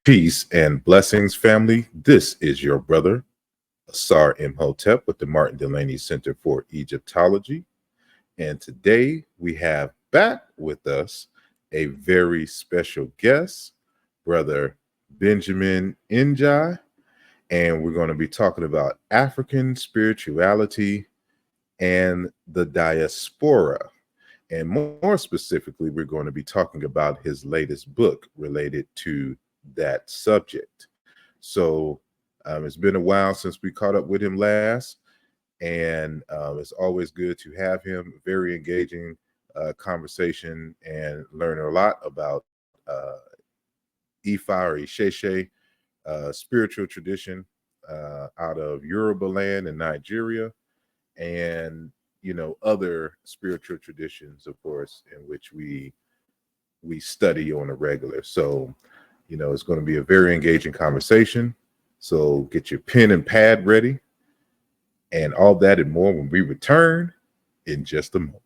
Peace and blessings, family. This is your brother, asarimhotep with the Martin Delaney Center for Egyptology. And today we have back with us a very special guest, Brother Benjamin Njie. And we're going to be talking about African spirituality and the diaspora. And more specifically, we're going to be talking about his latest book related to that subject. So it's been a while since we caught up with him last, and it's always good to have him. Very engaging conversation and learn a lot about Ifa or Isheshe spiritual tradition out of Yoruba land in Nigeria, and other spiritual traditions, of course, in which we study on a regular. So it's going to be a very engaging conversation. So get your pen and pad ready, and all that and more when we return in just a moment.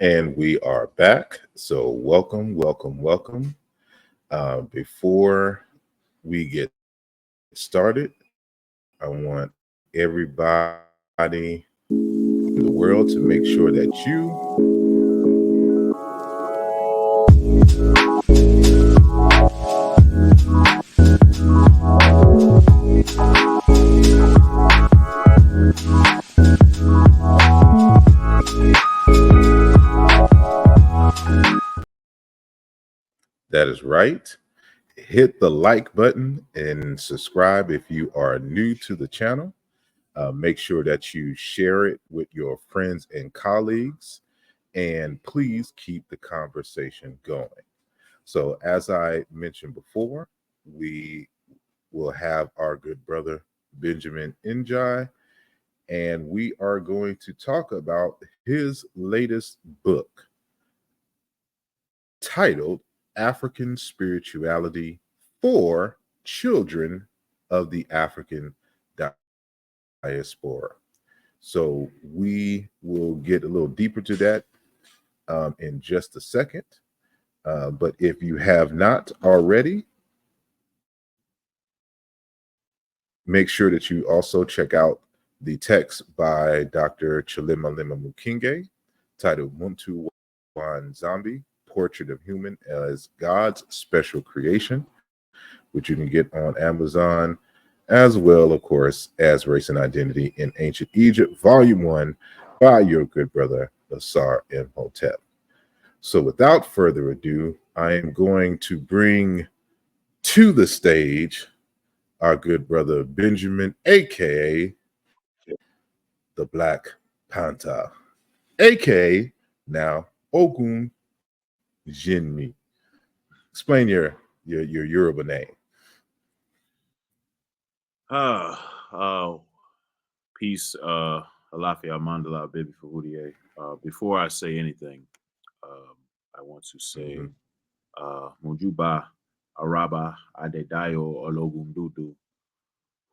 And we are back. So welcome. Before we get started, I want everybody in the world to make sure that that is right. Hit the like button and subscribe if you are new to the channel. Make sure that you share it with your friends and colleagues, and please keep the conversation going. So, as I mentioned before, we will have our good brother Benjamin Njie, and we are going to talk about his latest book titled African Spirituality for Children of the African Diaspora. So we will get a little deeper to that in just a second. But if you have not already, make sure that you also check out the text by Dr. Chilimamlima Mukinge titled Muntu Wan Zombie, Portrait of Human as God's Special Creation, which you can get on Amazon, as well, of course, as Race and Identity in Ancient Egypt, Volume 1, by your good brother, asarimhotep. So without further ado, I am going to bring to the stage our good brother Benjamin, aka the Black Pantha, aka now Ogun Jinmi. Explain your Yoruba name. Peace, Alafia Mandala, baby for Houdier. Before I say anything, I want to say Mujuba Araba Adedayo Ologundudu,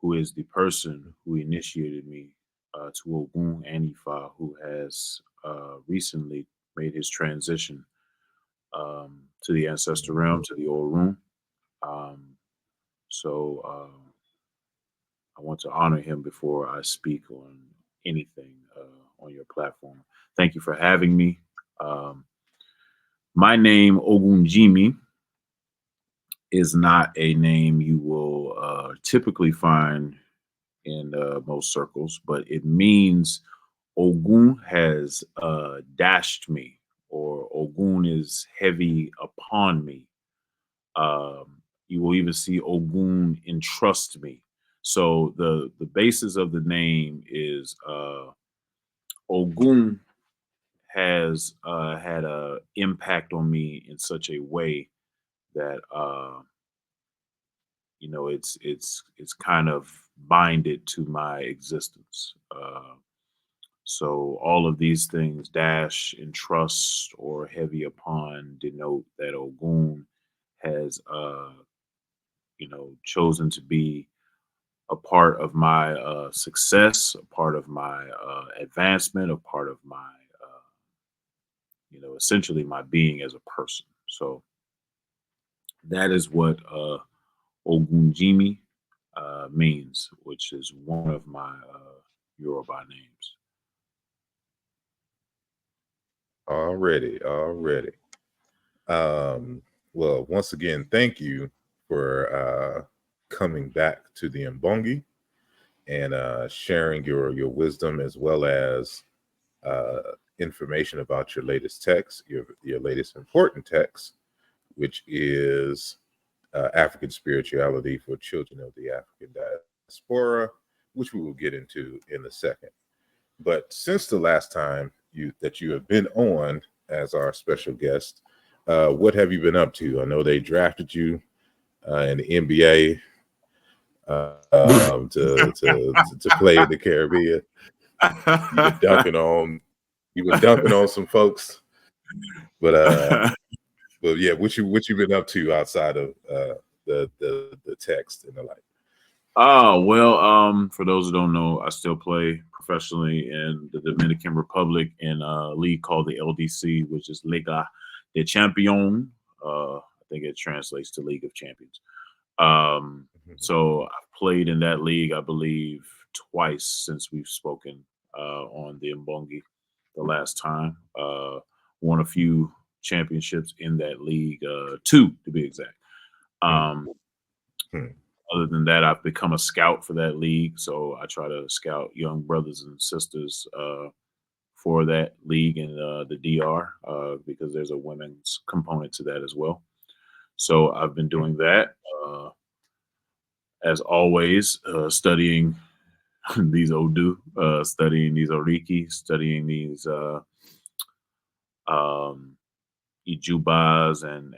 who is the person who initiated me to Ogun and Ifa, who has recently made his transition to the ancestor realm, to the old room. So I want to honor him before I speak on anything on your platform. Thank you for having me. My name, Ogunjimi, is not a name you will typically find in most circles, but it means Ogun has dashed me, or Ogun is heavy upon me. You will even see Ogun entrust me. So the basis of the name is Ogun has had a impact on me in such a way that it's kind of binded to my existence. So all of these things, dash, entrust, or heavy upon, denote that Ogun has chosen to be a part of my success, a part of my advancement, a part of my essentially my being as a person. So that is what Ogunjimi means, which is one of my Yoruba names. Already. Um, well, once again, thank you for coming back to the Mbongi and sharing your wisdom as well as uh, information about your latest text, your latest important text, which is African Spirituality for Children of the African Diaspora, which we will get into in a second. But since the last time you have been on as our special guest, what have you been up to? I know they drafted you in the NBA to play in the Caribbean. You were dunking on some folks, but yeah, what you been up to outside of the text and the like? Oh, well, for those who don't know, I still play professionally in the Dominican Republic in a league called the LDC, which is Liga de Champion. I think it translates to League of Champions. So I've played in that league, I believe, twice since we've spoken on the Mbongi the last time. Won a few championships in that league, two to be exact. Hmm. Other than that, I've become a scout for that league. So I try to scout young brothers and sisters for that league in the DR because there's a women's component to that as well. So I've been doing that. As always, studying these Odu, studying these Oriki, studying these um, Ijubas, and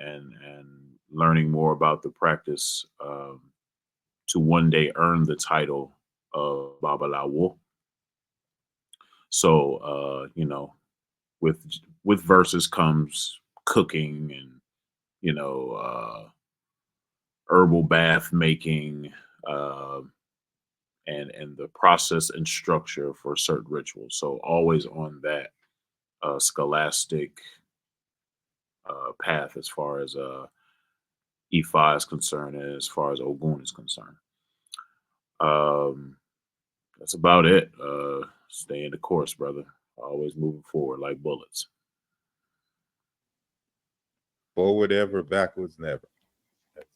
learning more about the practice to one day earn the title of Babalawo. So with verses comes cooking and herbal bath making, uh, and the process and structure for certain rituals. So always on that scholastic path as far as Ifa is concerned, and as far as Ogun is concerned. Um, that's about it. Stay in the course, brother. Always moving forward like bullets. Forward ever, backwards never. That's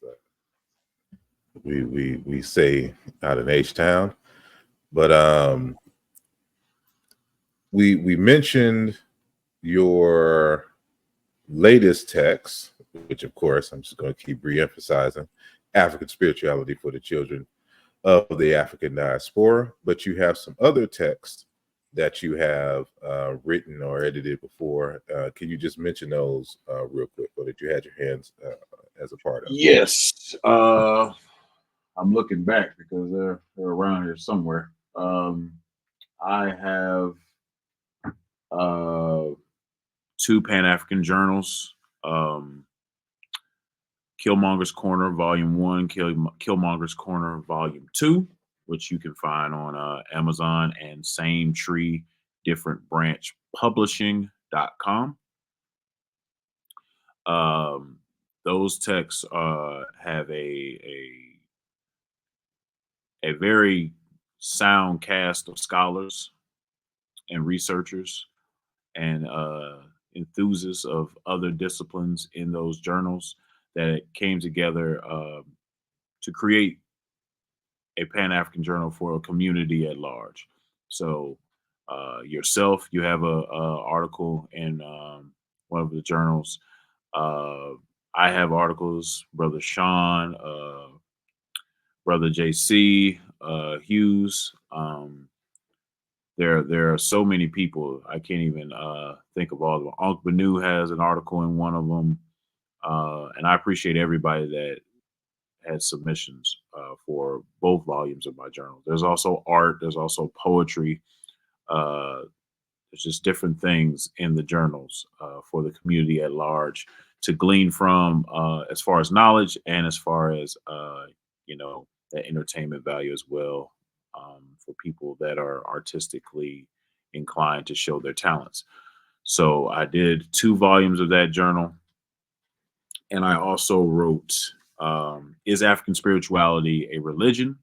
we say out in H Town, but we mentioned your latest text, which of course I'm just going to keep re-emphasizing, African Spirituality for the Children of the African Diaspora, but you have some other texts that you have written or edited before. Can you just mention those real quick, or that you had your hands as a part of? Yes. I'm looking back because they're around here somewhere. I have uh, two Pan African journals. Killmonger's Corner Volume 1, Killmonger's Corner Volume 2, which you can find on Amazon, and Same Tree Different Branch Publishing.com. Those texts have a very sound cast of scholars and researchers and enthusiasts of other disciplines in those journals that came together to create a Pan African journal for a community at large. So Yourself, you have a article in one of the journals. I have articles, Brother Sean, Brother JC, Hughes. There are so many people. I can't even think of all of them. Unc Banu has an article in one of them. And I appreciate everybody that had submissions for both volumes of my journal. There's also art. There's also poetry. Uh, there's just different things in the journals for the community at large to glean from, as far as knowledge and as far as that entertainment value as well, for people that are artistically inclined to show their talents. So I did 2 volumes of that journal, and I also wrote "Is African Spirituality a Religion?"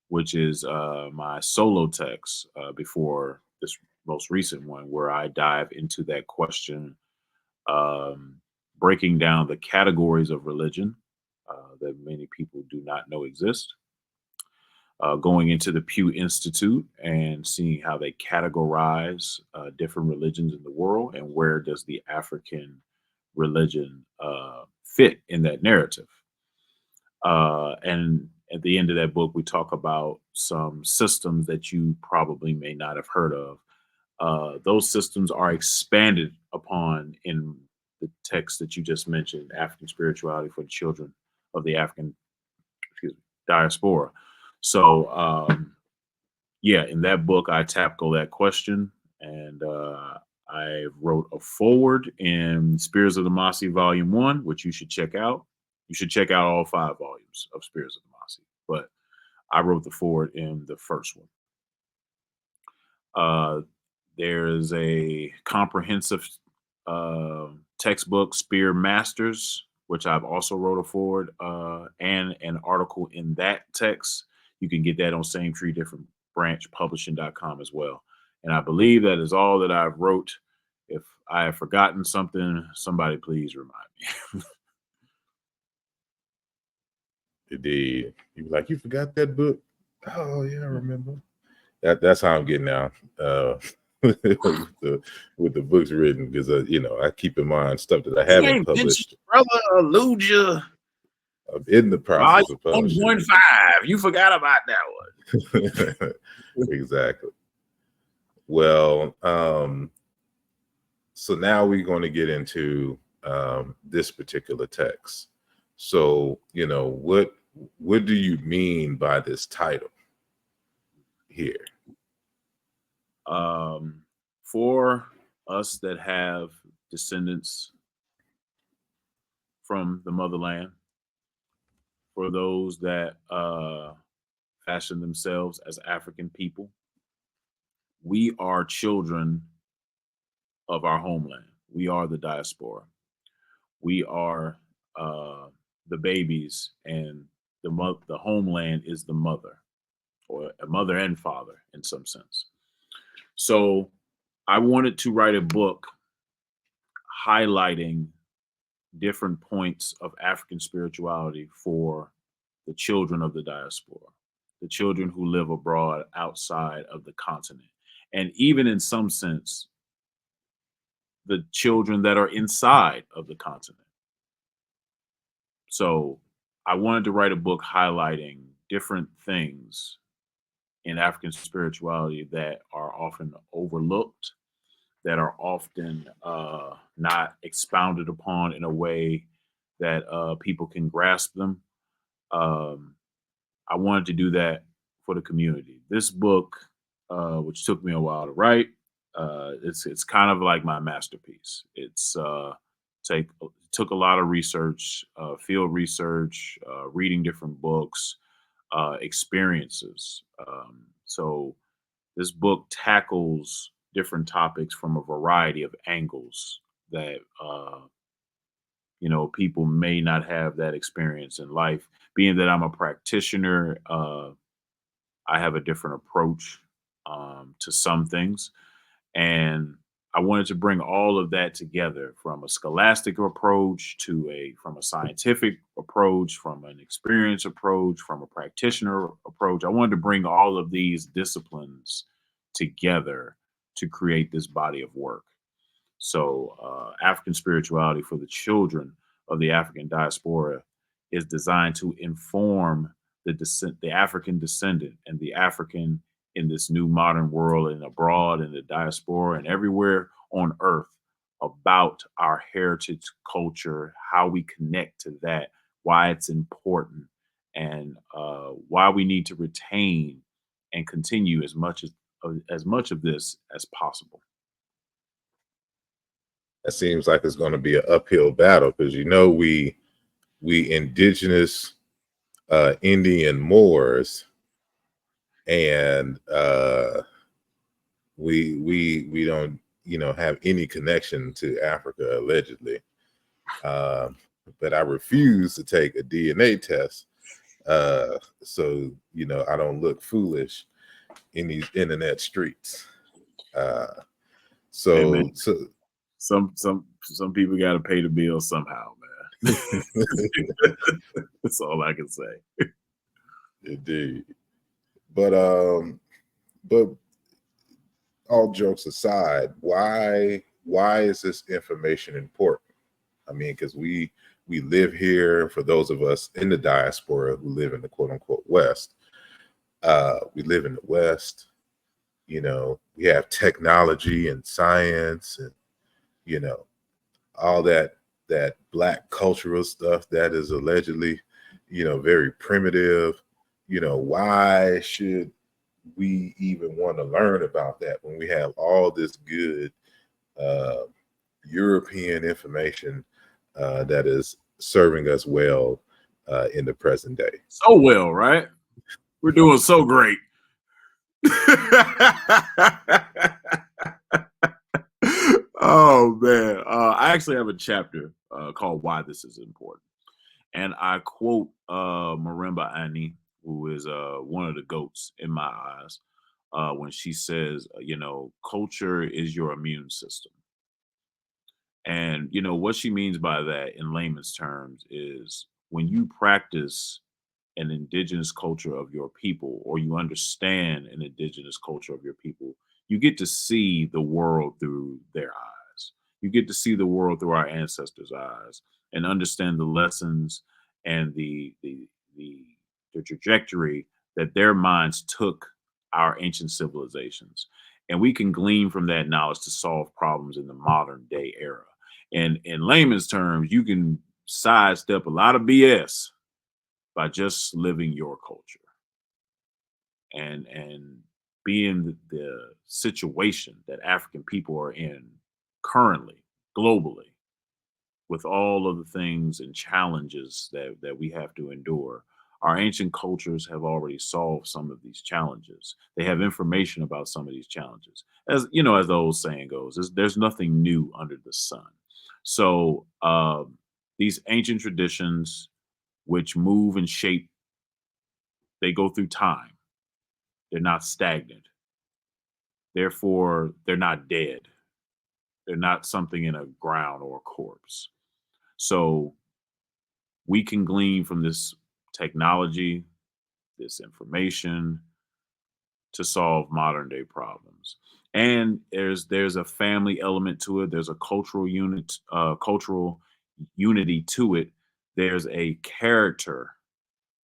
which is my solo text before this most recent one, where I dive into that question, um, breaking down the categories of religion that many people do not know exist, going into the Pew Institute and seeing how they categorize different religions in the world and where does the African religion fit in that narrative. And at the end of that book, we talk about some systems that you probably may not have heard of. Those systems are expanded upon in the text that you just mentioned, African Spirituality for the Children of the African, excuse me, Diaspora. So, yeah, in that book, I tackle that question, and I wrote a foreword in Spears of the Mossy Volume 1, which you should check out. You should check out all 5 volumes of Spears of the Mossy, but I wrote the foreword in the first one. There's a comprehensive textbook, Spear Masters, which I've also wrote a foreword and an article in that text. You can get that on Same Tree Different Branch Publishing.com as well. And I believe that is all that I've wrote. If I have forgotten something, somebody please remind me. Indeed. You like, you forgot that book? Oh yeah, I remember. That's how I'm getting now. With the books written, because I keep in mind stuff that I haven't published. Brother Umoja. I'm in the process of publishing. 1.5. You forgot about that one. Exactly. Well, so now we're going to get into this particular text. So, what do you mean by this title here? For us that have descendants from the motherland, for those that fashion themselves as African people, we are children of our homeland. We are the diaspora. We are the babies, and the homeland is the mother, or a mother and father in some sense. So I wanted to write a book highlighting different points of African spirituality for the children of the diaspora, the children who live abroad outside of the continent, and even in some sense, the children that are inside of the continent. So I wanted to write a book highlighting different things in African spirituality that are often overlooked, that are often not expounded upon in a way that people can grasp them. I wanted to do that for the community. This book, which took me a while to write, it's kind of like my masterpiece. It's took a lot of research, field research, reading different books, experiences. So this book tackles different topics from a variety of angles that people may not have that experience in life. Being that I'm a practitioner, I have a different approach to some things, and I wanted to bring all of that together, from a scholastic approach from a scientific approach, from an experience approach, from a practitioner approach. I wanted to bring all of these disciplines together to create this body of work. So African spirituality for the children of the African diaspora is designed to inform the African descendant and the African in this new modern world and abroad in the diaspora and everywhere on earth about our heritage culture, how we connect to that, why it's important, and why we need to retain and continue as much of this as possible. That seems like it's going to be an uphill battle because we indigenous Indian Moors, and we don't have any connection to Africa allegedly. But I refuse to take a DNA test, so I don't look foolish in these internet streets. Hey, man, some people got to pay the bill somehow, man. That's all I can say. Indeed. But all jokes aside, why is this information important? I mean, because we live here. For those of us in the diaspora who live in the quote unquote West, we live in the West. We have technology and science and all that Black cultural stuff that is allegedly very primitive. Why should we even want to learn about that when we have all this good European information that is serving us well in the present day? So well, right? We're doing so great. Oh man, I actually have a chapter called "Why This Is Important," and I quote Marimba Ani, who is one of the goats in my eyes, when she says, culture is your immune system. And what she means by that in layman's terms is when you practice an indigenous culture of your people, or you understand an indigenous culture of your people, you get to see the world through their eyes. You get to see the world through our ancestors' eyes and understand the lessons and the trajectory that their minds took our ancient civilizations. And we can glean from that knowledge to solve problems in the modern day era. And in layman's terms, you can sidestep a lot of BS by just living your culture and being the situation that African people are in currently, globally, with all of the things and challenges that we have to endure. Our ancient cultures have already solved some of these challenges. They have information about some of these challenges. As as the old saying goes, there's nothing new under the sun. So these ancient traditions, which move and shape, they go through time. They're not stagnant. Therefore, they're not dead. They're not something in a ground or a corpse. So we can glean from this technology, this information to solve modern day problems. And there's a family element to it. There's a cultural unity to it. There's a character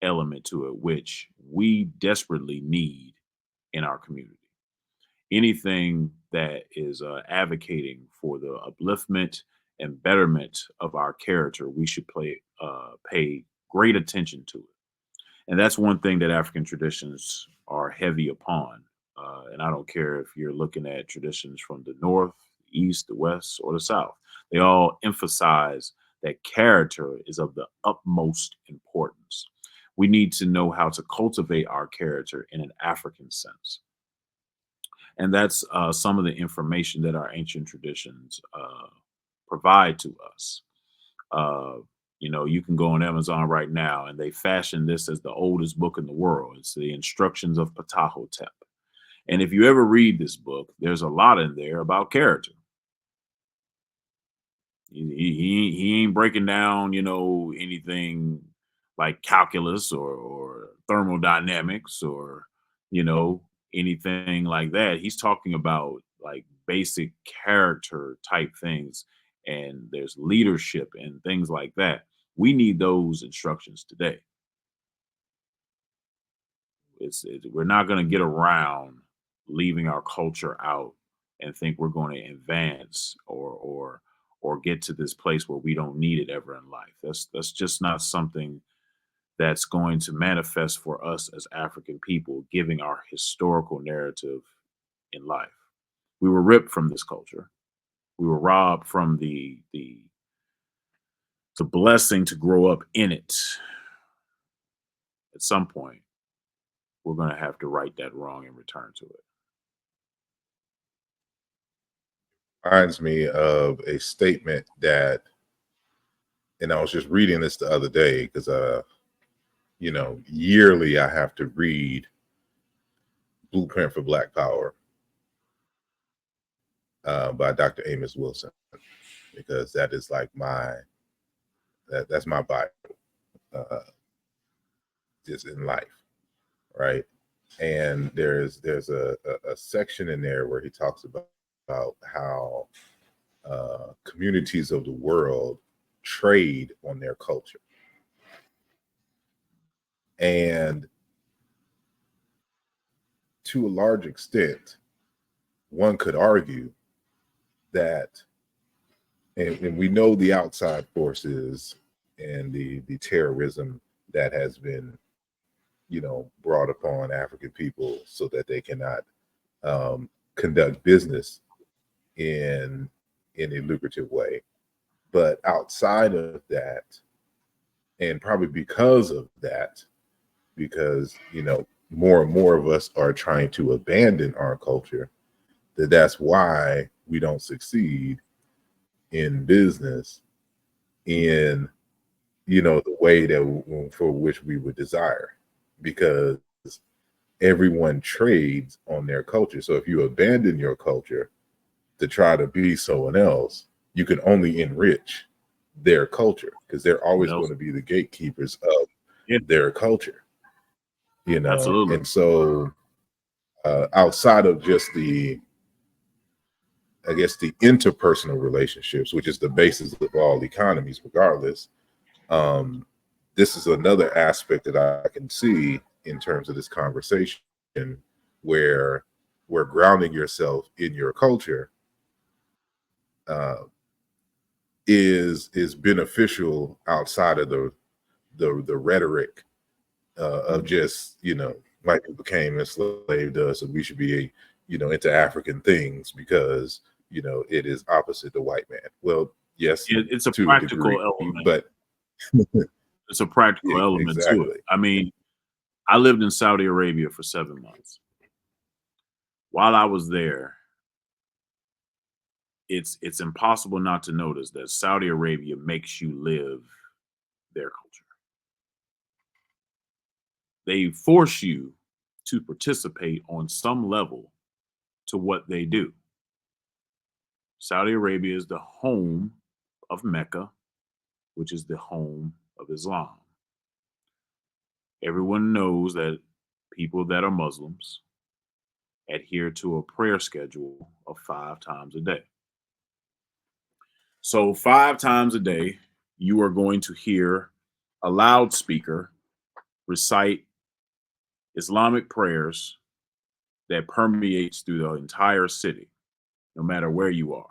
element to it, which we desperately need in our community. Anything that is advocating for the upliftment and betterment of our character, we should pay great attention to it. And that's one thing that African traditions are heavy upon. And I don't care if you're looking at traditions from the North, the East, the West, or the South. They all emphasize that character is of the utmost importance. We need to know how to cultivate our character in an African sense. And that's some of the information that our ancient traditions provide to us. You can go on Amazon right now and they fashion this as the oldest book in the world. It's the Instructions of Pantha. And if you ever read this book, there's a lot in there about character. He ain't breaking down, anything like calculus or thermodynamics or, anything like that. He's talking about like basic character type things, and there's leadership and things like that. We need those instructions today. We're not going to get around leaving our culture out and think we're going to advance or get to this place where we don't need it ever in life. That's just not something that's going to manifest for us as African people, giving our historical narrative in life. We were ripped from this culture. We were robbed from the blessing to grow up in it. At some point, we're going to have to right that wrong and return to it. Reminds me of a statement that, and I was just reading this the other day because, yearly I have to read Blueprint for Black Power by Dr. Amos Wilson, because that is like that's my Bible, just in life, right? And there's a section in there where he talks about how communities of the world trade on their culture. And to a large extent, one could argue that, and we know the outside forces and the terrorism that has been, brought upon African people so that they cannot conduct business in a lucrative way. But outside of that, and probably because of that, because more and more of us are trying to abandon our culture, that's why we don't succeed in business in the way that for which we would desire, because everyone trades on their culture. So if you abandon your culture to try to be someone else, you can only enrich their culture, because they're always going to be the gatekeepers of their culture, Absolutely. And so outside of just the interpersonal relationships, which is the basis of all economies regardless, this is another aspect that I can see in terms of this conversation, where grounding yourself in your culture is beneficial outside of the rhetoric of just white people came and enslaved us and we should be into African things because it is opposite the white man. Well, yes, it's a practical element, but it's a practical element to it. I mean, I lived in Saudi Arabia for 7 months. While I was there, it's impossible not to notice that Saudi Arabia makes you live their culture. They force you to participate on some level to what they do. Saudi Arabia is the home of Mecca, which is the home of Islam. Everyone knows that people that are Muslims adhere to a prayer schedule of 5 times a day. So 5 times a day, you are going to hear a loudspeaker recite Islamic prayers that permeates through the entire city, no matter where you are.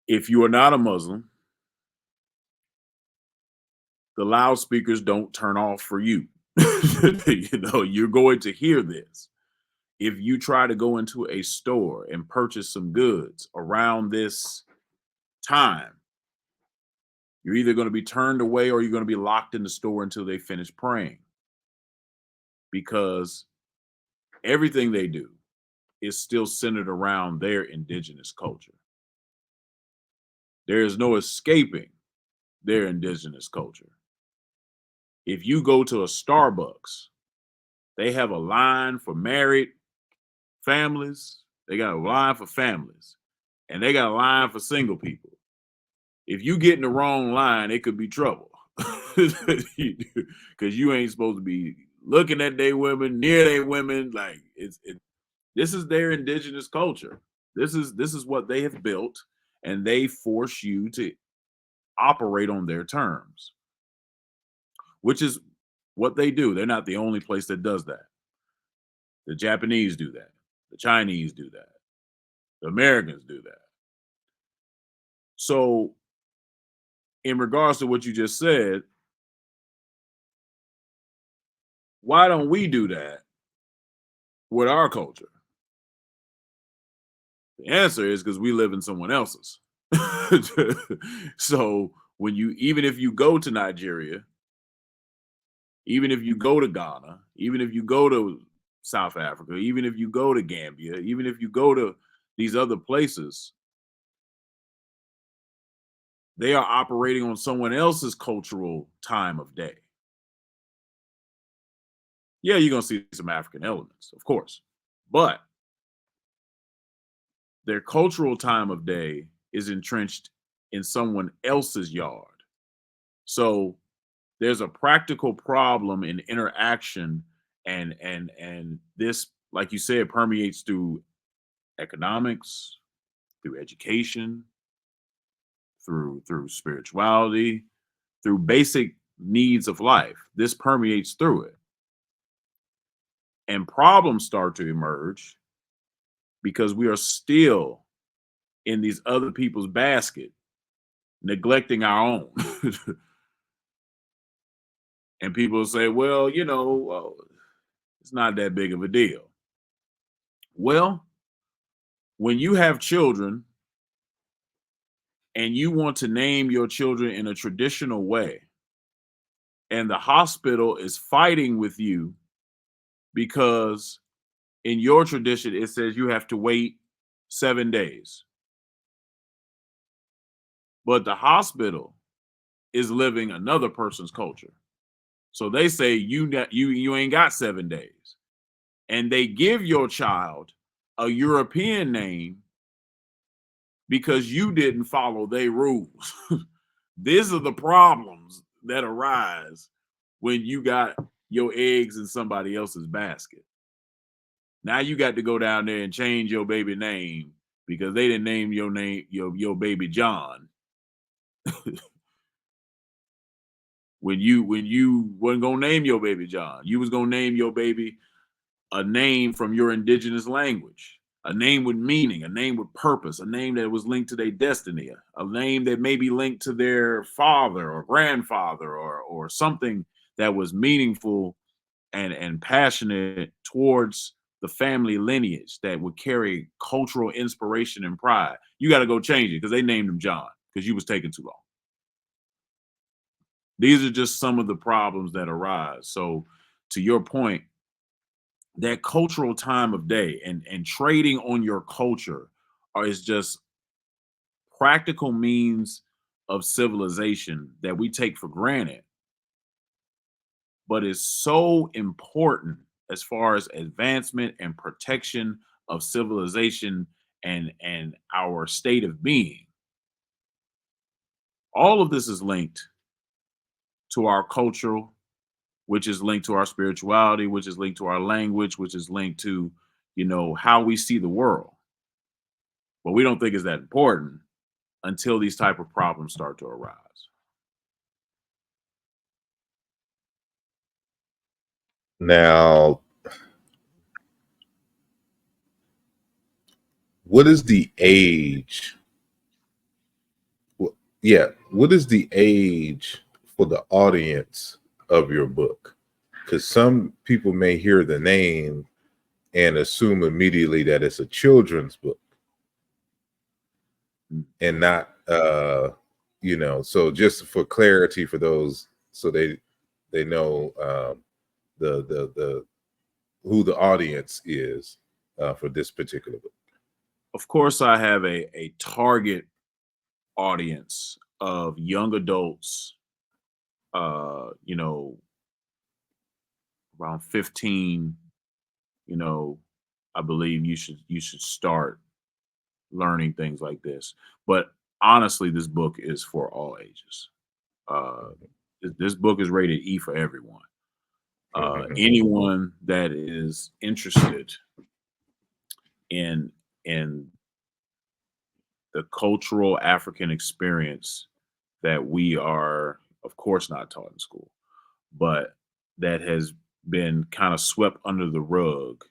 If you are not a Muslim, the loudspeakers don't turn off for you. You're going to hear this. If you try to go into a store and purchase some goods around this time, you're either going to be turned away or you're going to be locked in the store until they finish praying. Because everything they do is still centered around their indigenous culture. There is no escaping their indigenous culture. If you go to a Starbucks, they have a line for married families. They got a line for families. And they got a line for single people. If you get in the wrong line, it could be trouble. Because you ain't supposed to be looking at their women, near their women. Like this is their indigenous culture. This is what they have built, and they force you to operate on their terms, which is what they do. They're not the only place that does that. The Japanese do that. The Chinese do that. The Americans do that. So, in regards to what you just said, why don't we do that with our culture? The answer is because we live in someone else's. So, when you, even if you go to Nigeria, even if you go to Ghana, even if you go to South Africa, even if you go to Gambia, even if you go to these other places, they are operating on someone else's cultural time of day. Yeah, you're going to see some African elements, of course, but their cultural time of day is entrenched in someone else's yard. So there's a practical problem in interaction, and this, like you said, permeates through economics, through education, through spirituality, through basic needs of life. This permeates through it. And problems start to emerge because we are still in these other people's basket, neglecting our own. And people say, well, it's not that big of a deal. Well, when you have children and you want to name your children in a traditional way, and the hospital is fighting with you because in your tradition it says you have to wait 7 days, but the hospital is living another person's culture, so they say you ain't got 7 days, and they give your child a European name because you didn't follow their rules. These are the problems that arise when you got your eggs in somebody else's basket. Now you got to go down there and change your baby name because they didn't name your baby John when you wasn't gonna name your baby John. You was gonna name your baby a name from your indigenous language, a name with meaning, a name with purpose, a name that was linked to their destiny, a name that may be linked to their father or grandfather or something that was meaningful and passionate towards the family lineage that would carry cultural inspiration and pride. You got to go change it because they named him John because you was taking too long. These are just some of the problems that arise. So to your point, that cultural time of day and trading on your culture is just practical means of civilization that we take for granted, but is so important as far as advancement and protection of civilization and our state of being. All of this is linked to our cultural, which is linked to our spirituality, which is linked to our language, which is linked to, how we see the world. But we don't think it's that important until these type of problems start to arise. Now, what is the age? Yeah, what is the age for the audience of your book? Because some people may hear the name and assume immediately that it's a children's book and not so just for clarity for those, so they know the who the audience is for this particular book. Of course, I have a target audience of young adults, around 15, I believe you should start learning things like this. But honestly, this book is for all ages. This book is rated E for everyone. Anyone that is interested in the cultural African experience that we are, of course, not taught in school, but that has been kind of swept under the rug,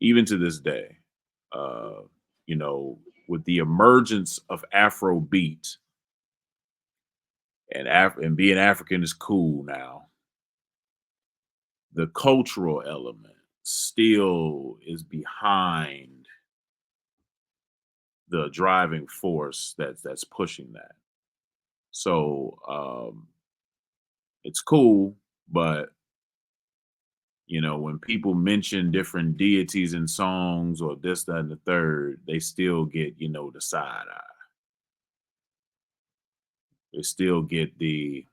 even to this day. Uh, you know, with the emergence of Afrobeat and being African is cool now, the cultural element still is behind the driving force that's pushing that. So it's cool, but you know, when people mention different deities in songs or this, that, and the third, they still get, you know, the side eye. They still get the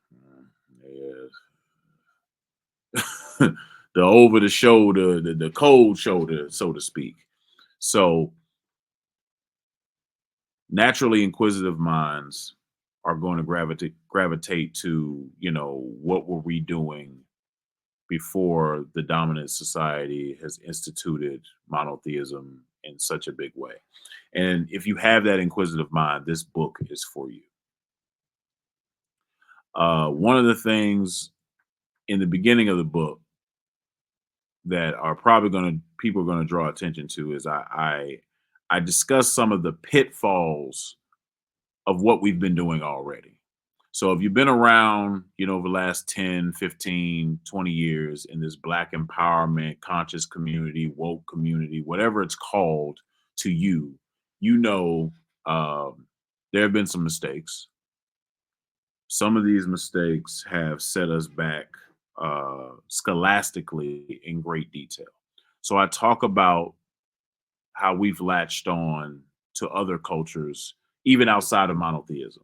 the over the shoulder, the cold shoulder, so to speak. So naturally inquisitive minds are going to gravitate to, you know, what were we doing before the dominant society has instituted monotheism in such a big way. And if you have that inquisitive mind, this book is for you. One of the things in the beginning of the book that are probably people are going to draw attention to is I discuss some of the pitfalls of what we've been doing already. So if you've been around, you know, over the last 10, 15, 20 years in this Black empowerment, conscious community, woke community, whatever it's called to you, you know, there have been some mistakes. Some of these mistakes have set us back scholastically in great detail. So I talk about how we've latched on to other cultures, even outside of monotheism.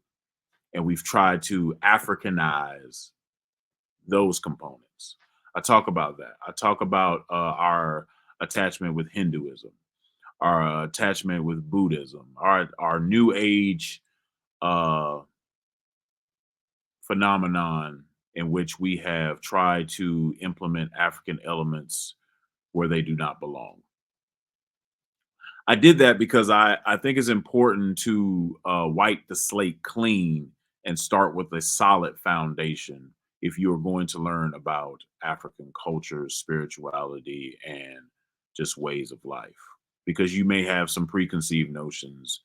And we've tried to Africanize those components. I talk about that. I talk about our attachment with Hinduism, our attachment with Buddhism, our New Age uh, phenomenon in which we have tried to implement African elements where they do not belong. I did that because I think it's important to wipe the slate clean and start with a solid foundation if you are going to learn about African culture, spirituality, and just ways of life. Because you may have some preconceived notions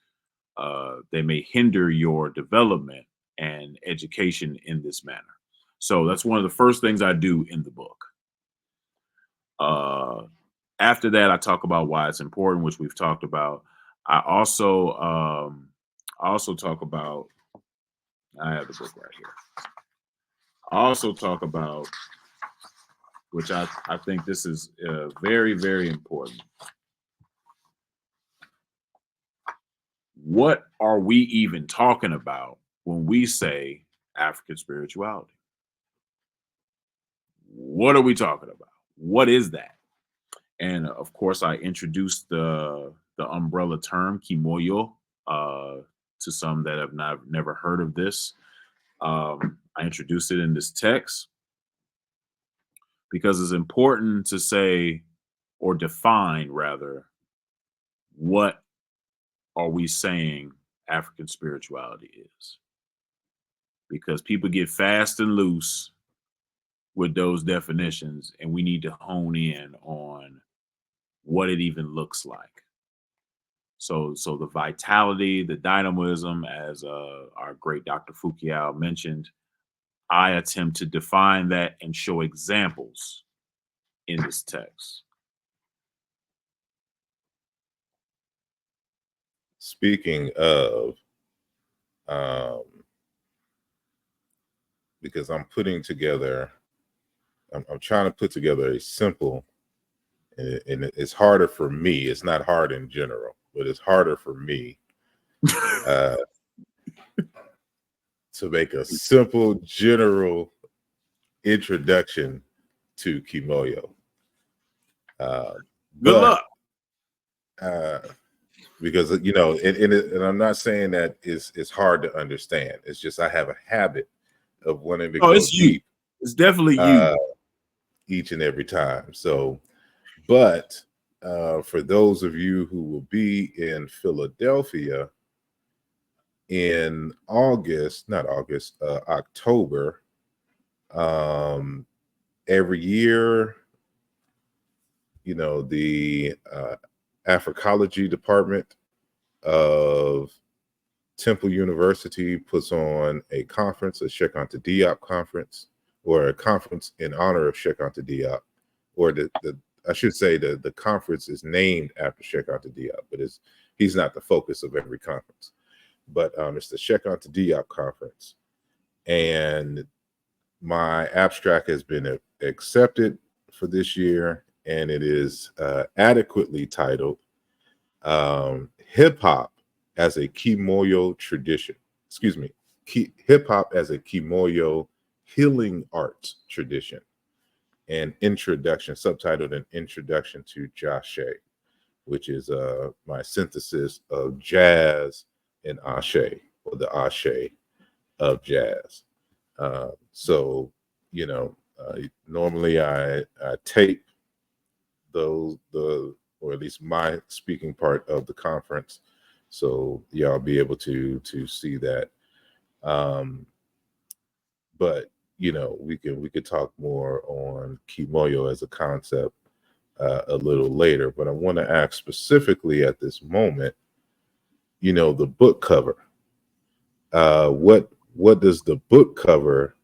they may hinder your development and education in this manner. So that's one of the first things I do in the book. After that, I talk about why it's important, which we've talked about. I also talk about. I have the book right here. I also talk about, which I think this is very, very important. What are we even talking about when we say African spirituality? What are we talking about? What is that? And of course, I introduced the umbrella term Kimoyo to some that have never heard of this. I introduced it in this text because it's important to say or define rather what are we saying African spirituality is, because people get fast and loose with those definitions, and we need to hone in on what it even looks like. So the vitality, the dynamism, as our great Dr. Fukiao mentioned, I attempt to define that and show examples in this text. Speaking of, because I'm putting together, I'm trying to put together a simple, and it's harder for me. It's not hard in general, but it's harder for me to make a simple general introduction to Kimoyo. Good luck. Because you know, and I'm not saying that it's hard to understand. It's just I have a habit of wanting to go it's deep. It's definitely uh, you. each and every time. So, but for those of you who will be in Philadelphia in August, not August, October, um, every year, the Africology department of Temple University puts on a conference, a Sheikh Anta Diop conference, or a conference in honor of Sheikh Anta Diop, or the I should say the conference is named after Sheikh Anta Diop, but he's not the focus of every conference. But it's the Sheikh Anta Diop conference, and my abstract has been accepted for this year, and it is adequately titled "Hip Hop as a Kimoyo Tradition." Excuse me, hip hop as a Kimoyo healing arts tradition. An introduction, subtitled "An Introduction to Jashe," which is my synthesis of jazz and ashe, or the ashe of jazz. So, normally I tape or at least my speaking part of the conference, so y'all be able to see that. Um, but we could talk more on Kimoyo as a concept a little later. But I want to ask specifically at this moment, the book cover. What does the book cover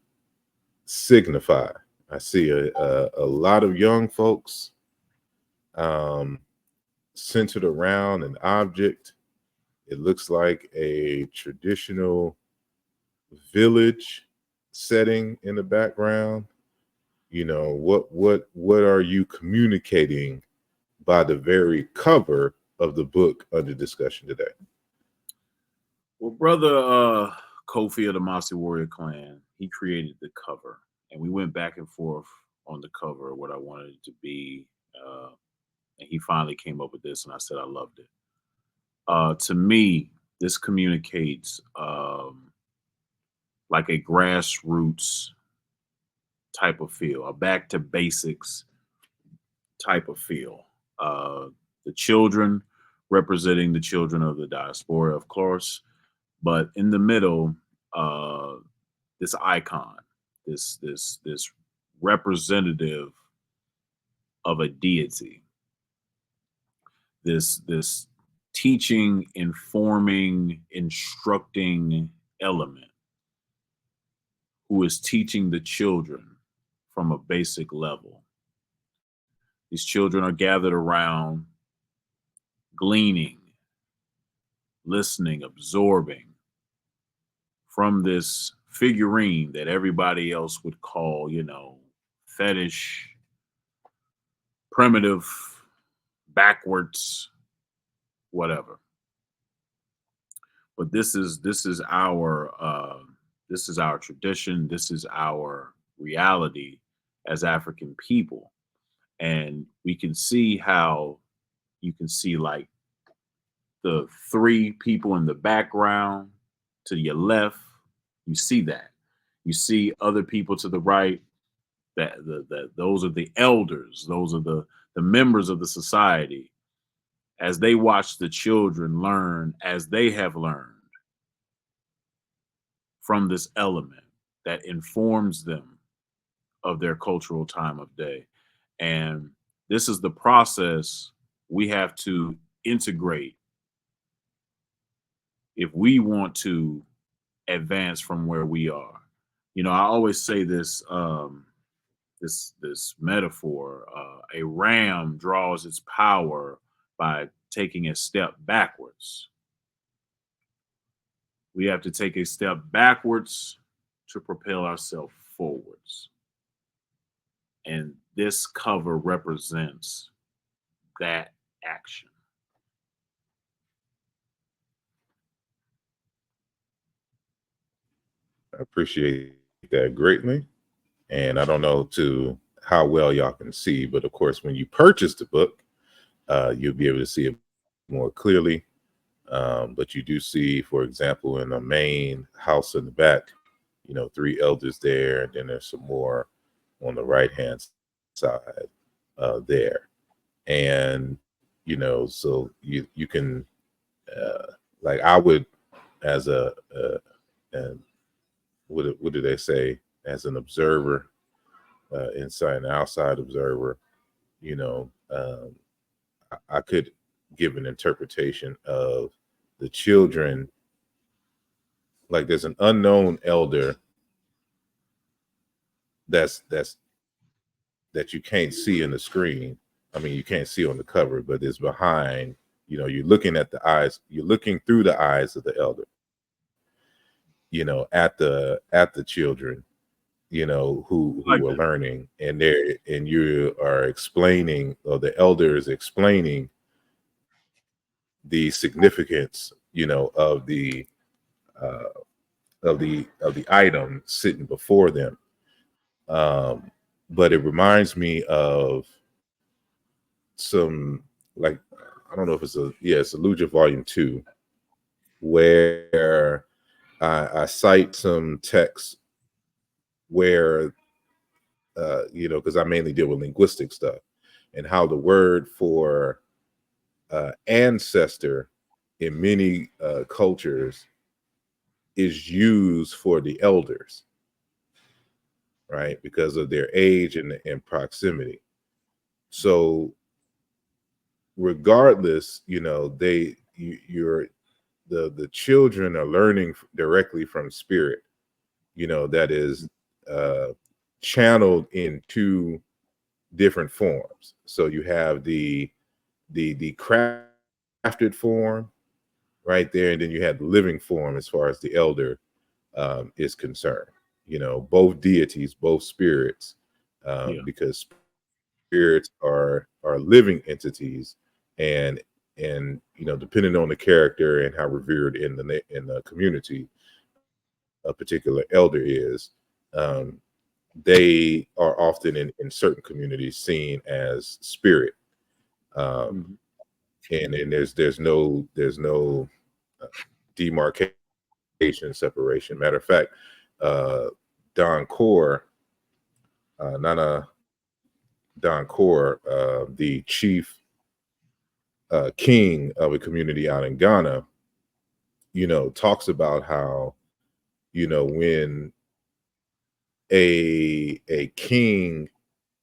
signify? I see a lot of young folks um, centered around an object. It looks like a traditional village setting in the background. What are you communicating by the very cover of the book under discussion today? Well, brother Kofi of the Mossy Warrior Clan, he created the cover, and we went back and forth on the cover what I wanted it to be, and he finally came up with this, and I said I loved it. To me, this communicates like a grassroots type of feel, a back to basics type of feel. Uh, the children representing the children of the diaspora, of course, but in the middle, uh, this icon, this representative of a deity, this teaching, informing, instructing element who is teaching the children from a basic level. These children are gathered around, gleaning, listening, absorbing from this figurine that everybody else would call, fetish, primitive, backwards, whatever. But this is our tradition. This is our reality as African people, and we can see how you can see like the three people in the background to your left. You see that. You see other people to the right. That those are the elders. Those are the members of the society as they watch the children learn as they have learned from this element that informs them of their cultural time of day. And this is the process we have to integrate if we want to advance from where we are. I always say this this metaphor: a ram draws its power by taking a step backwards. We have to take a step backwards to propel ourselves forwards. And this cover represents that action. I appreciate that greatly. And I don't know to how well y'all can see, but of course, when you purchase the book, you'll be able to see it more clearly. But you do see, for example, in the main house in the back, three elders there, and then there's some more on the right hand side there. And so you can like I would, as and what do they say, as an observer, inside and outside observer, you know um, I could give an interpretation of the children. Like there's an unknown elder that's that you can't see in the screen. I mean, you can't see on the cover, but it's behind. You're looking at the eyes. You're looking through the eyes of the elder. At the children. Who Like are that. learning, and you are explaining, or the elder is explaining the significance, uh, of the item sitting before them. Um, but it reminds me of some, like, I don't know if it's Umoja Volume 2, where I cite some texts where because I mainly deal with linguistic stuff, and how the word for ancestor in many cultures is used for the elders, right? Because of their age and proximity. So regardless, the children are learning directly from spirit, that is uh, channeled in two different forms. So you have the crafted form right there, and then you have the living form as far as the elder is concerned. Both deities, both spirits, Yeah. because spirits are living entities, and depending on the character and how revered in the community a particular elder is, um, they are often in certain communities seen as spirit, um, Mhm. and there's no uh, demarcation, separation. Matter of fact, uh, Don Core, Nana Don Core, the chief king of a community out in Ghana, talks about how, when a king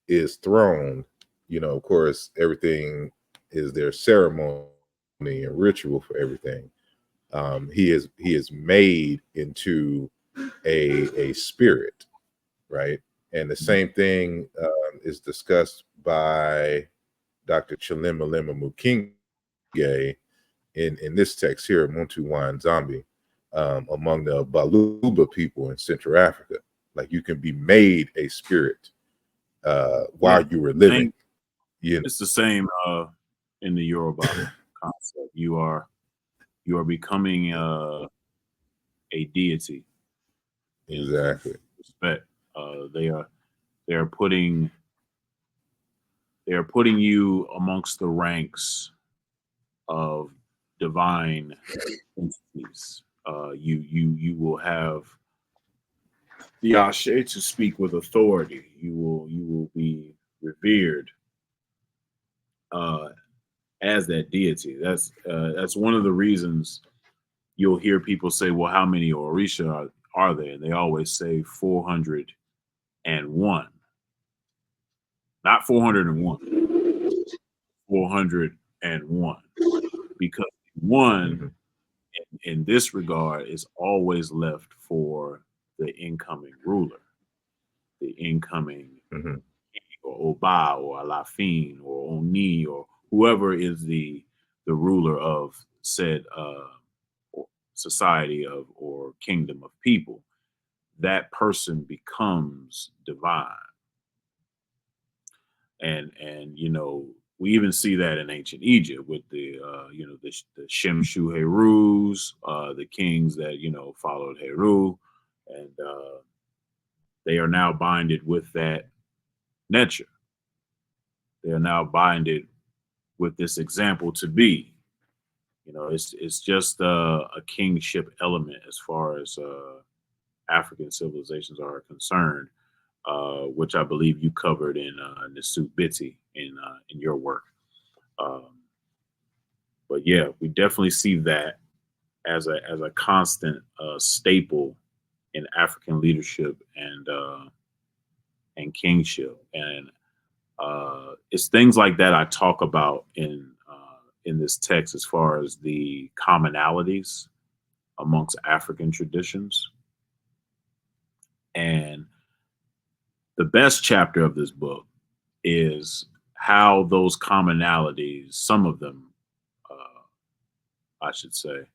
is throned, of course, everything is their ceremony and ritual for everything. He is made into a spirit, right? And the same thing is discussed by Dr. Chilima Mukinge in this text here, Muntu Wan Zambi, among the Baluba people in Central Africa. Like, you can be made a spirit Yeah. while you were living. Same. It's the same in the Yoruba concept. You are becoming a deity in Exactly. respect. They are putting you amongst the ranks of divine entities. You will have the ashe to speak with authority. You will be revered uh, as that deity. That's one of the reasons you'll hear people say, "Well, how many Orisha are there?" And they always say 401, not 401, 401, because one Hmm. in this regard is always left for the incoming ruler, the incoming Hmm. or Oba or Alafin or Oni or whoever is the ruler of said society of or kingdom of people. That person becomes divine, and we even see that in ancient Egypt with the Shemshu Herus, the kings that followed Heru, and they are now binded with that nature. They are now binded with this example to be. It's just a kingship element as far as African civilizations are concerned, which I believe you covered in Nisu Biti in your work. Um, but yeah, we definitely see that as a constant staple in African leadership and kingship, and it's things like that I talk about in this text as far as the commonalities amongst African traditions. And the best chapter of this book is how those commonalities, some of them, I should say,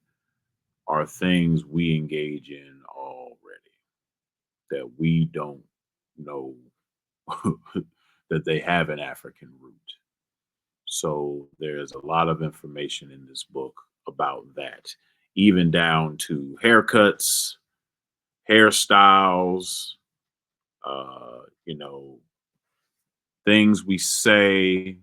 are things we engage in already that we don't know that they have an African root. So there's a lot of information in this book about that, even down to haircuts, hairstyles, you know, things we say,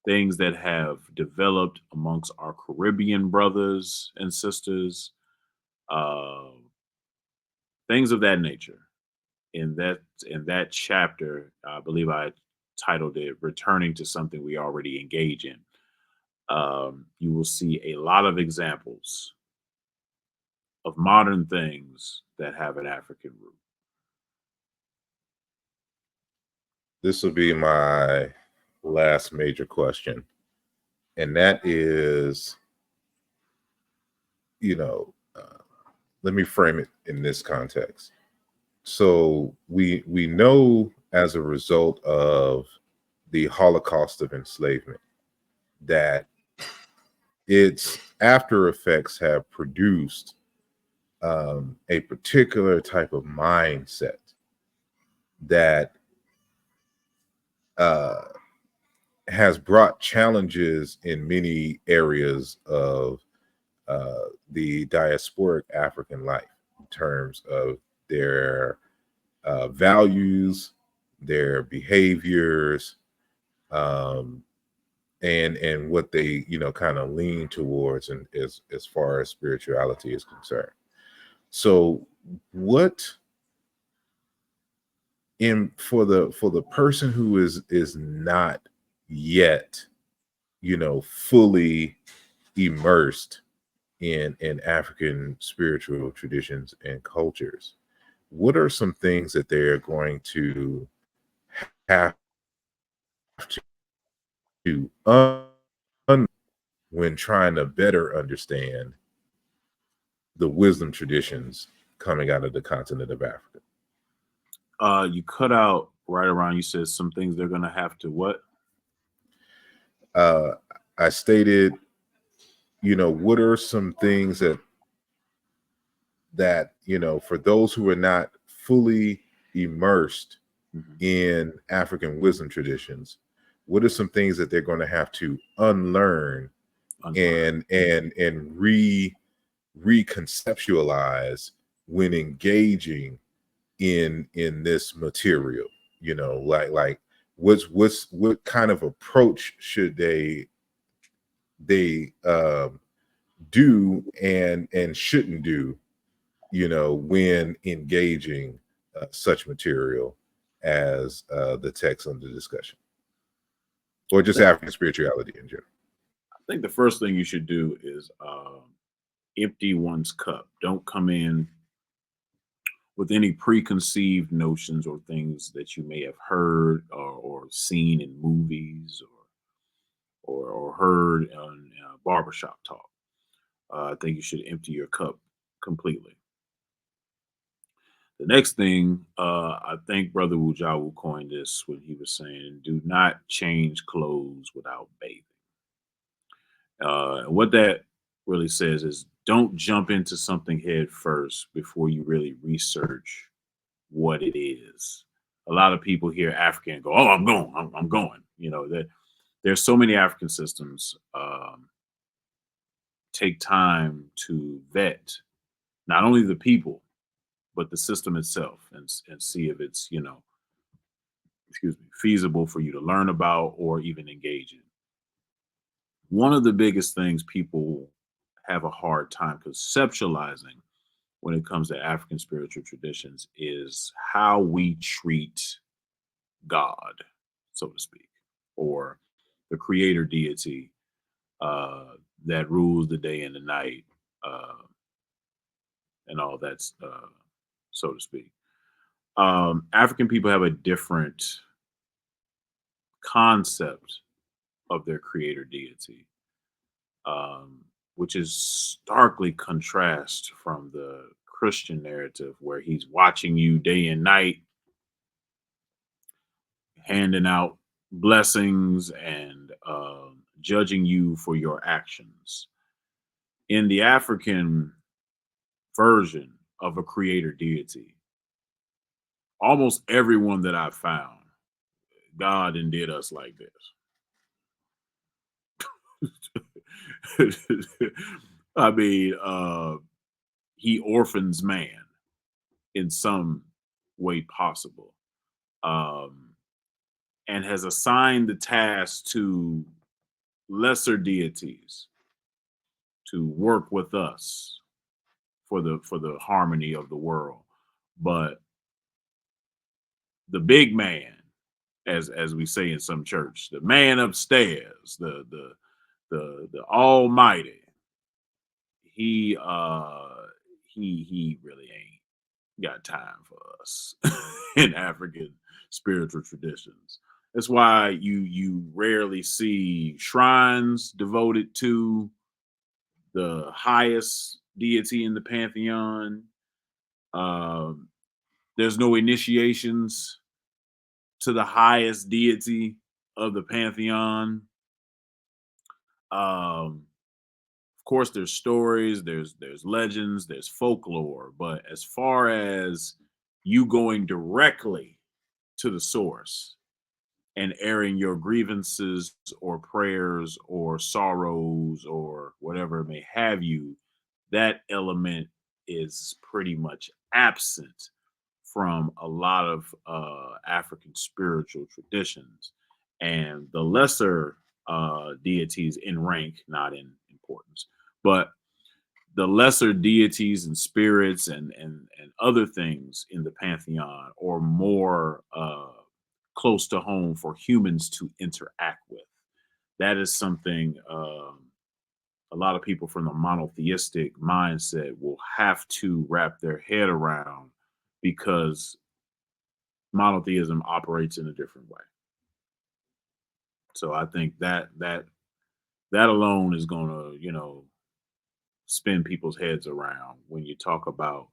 things that have developed amongst our Caribbean brothers and sisters, uh, things of that nature. In that chapter, I believe I titled it "Returning to Something We Already Engage in." You will see a lot of examples of modern things that have an African root. This will be my last major question, and that is, you know, let me frame it in this context. So we know as a result of the Holocaust of enslavement that its after effects have produced a particular type of mindset that uh, has brought challenges in many areas of the diasporic African life in terms of their values, their behaviors, um, and what they kind of lean towards, and as far as spirituality is concerned. So, what in for the person who is not yet fully immersed in African spiritual traditions and cultures, what are some things that they're going to have to when trying to better understand the wisdom traditions coming out of the continent of Africa? You cut out right around. You said some things they're gonna have to what? Uh, I stated, what are some things that for those who are not fully immersed in African wisdom traditions, what are some things that they're going to have to unlearn and reconceptualize when engaging in this material? Like what kind of approach should they do and shouldn't do when engaging such material as the text under discussion, or just African spirituality in general? I think the first thing you should do is empty one's cup. Don't come in with any preconceived notions or things that you may have heard or seen in movies or heard on barbershop talk. I think you should empty your cup completely. The next thing, I think Brother Wujawu coined this when he was saying, do not change clothes without bathing. What that really says is don't jump into something head first before you really research what it is. A lot of people hear African and go, "Oh, I'm going, I'm going." There's so many African systems. Take time to vet not only the people but the system itself, and see if it's feasible for you to learn about or even engage in. One of the biggest things people have a hard time conceptualizing when it comes to African spiritual traditions is how we treat God, so to speak, or the creator deity uh, that rules the day and the night, uh, and all that's so to speak. African people have a different concept of their creator deity, um, which is starkly contrast from the Christian narrative where he's watching you day and night, handing out blessings and judging you for your actions. In the African version of a creator deity, almost everyone that I've found, God and did us like this. I mean, he orphans man in some way possible, um, and has assigned the task to lesser deities to work with us for the harmony of the world. But the big man, as we say in some church, the man upstairs, the Almighty, he he really ain't got time for us in African spiritual traditions. That's why you rarely see shrines devoted to the highest deity in the pantheon. Um, there's no initiations to the highest deity of the pantheon. Of course, there's stories, there's legends, there's folklore, but as far as you going directly to the source and airing your grievances or prayers or sorrows or whatever it may have you, that element is pretty much absent from a lot of African spiritual traditions. And the lesser deities in rank, not in importance, but the lesser deities and spirits and other things in the pantheon are more close to home for humans to interact with. That is something a lot of people from the monotheistic mindset will have to wrap their head around because monotheism operates in a different way. So I think that alone is going to, spin people's heads around when you talk about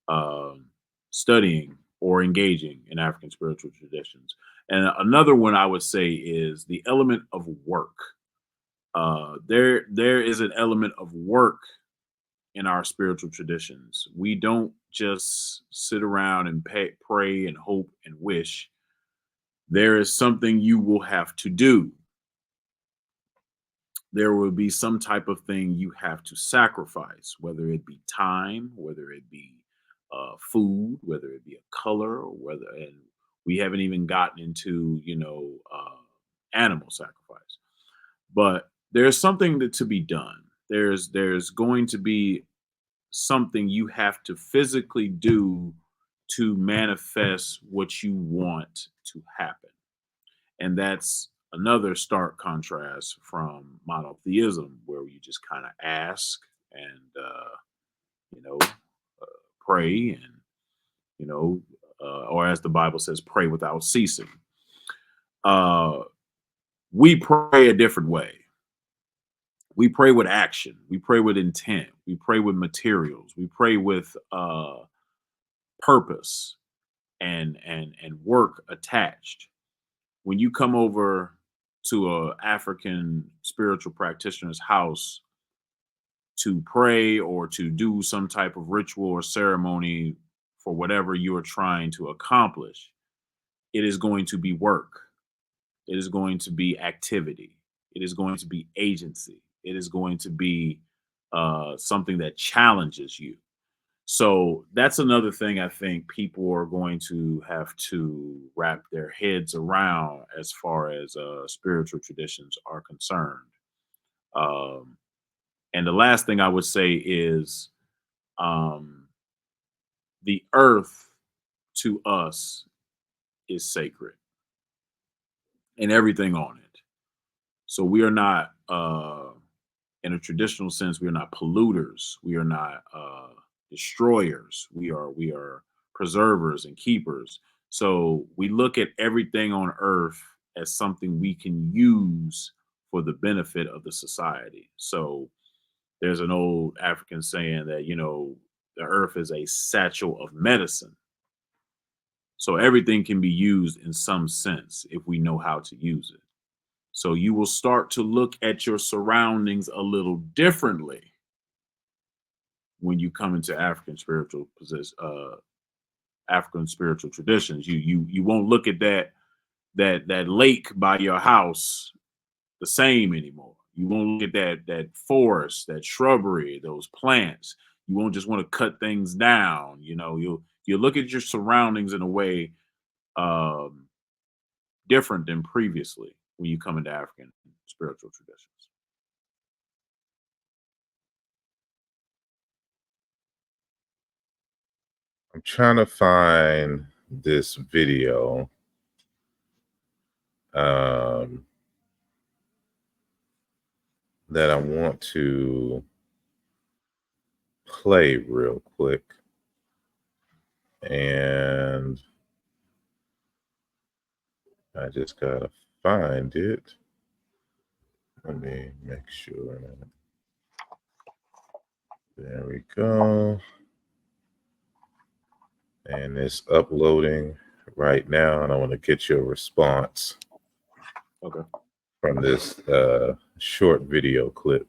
um, studying or engaging in African spiritual traditions. And another one I would say is the element of work. There is an element of work in our spiritual traditions. We don't just sit around and pray and hope and wish. There is something you will have to do. There will be some type of thing you have to sacrifice, whether it be time, whether it be food, whether it be a color, or whether, and we haven't even gotten into, animal sacrifice. But there's something to be done. There's going to be something you have to physically do to manifest what you want to happen. And that's another stark contrast from monotheism, where you just kind of ask and, you know, pray and, you know, or as the Bible says, pray without ceasing. Uh, we pray a different way. We pray with action. We pray with intent. We pray with materials. We pray with purpose and work attached. When you come over to a African spiritual practitioner's house to pray or to do some type of ritual or ceremony for whatever you are trying to accomplish, it is going to be work. It is going to be activity. It is going to be agency. It is going to be something that challenges you. So that's another thing I think people are going to have to wrap their heads around as far as spiritual traditions are concerned. Um, and the last thing I would say is, um, the earth to us is sacred and everything on it. So we are not, in a traditional sense, we are not polluters. We are not destroyers. We are preservers and keepers. So we look at everything on earth as something we can use for the benefit of the society. So there's an old African saying that, the earth is a satchel of medicine. So everything can be used in some sense if we know how to use it. So you will start to look at your surroundings a little differently when you come into African spiritual traditions. You won't look at that lake by your house the same anymore. You won't look at that forest, that shrubbery, those plants. You won't just want to cut things down. You'll look at your surroundings in a way different than previously when you come into African spiritual traditions. I'm trying to find this video. That I want to play real quick. And I just gotta find it. Let me make sure. There we go. And it's uploading right now, and I want to get your response. Okay. From this short video clip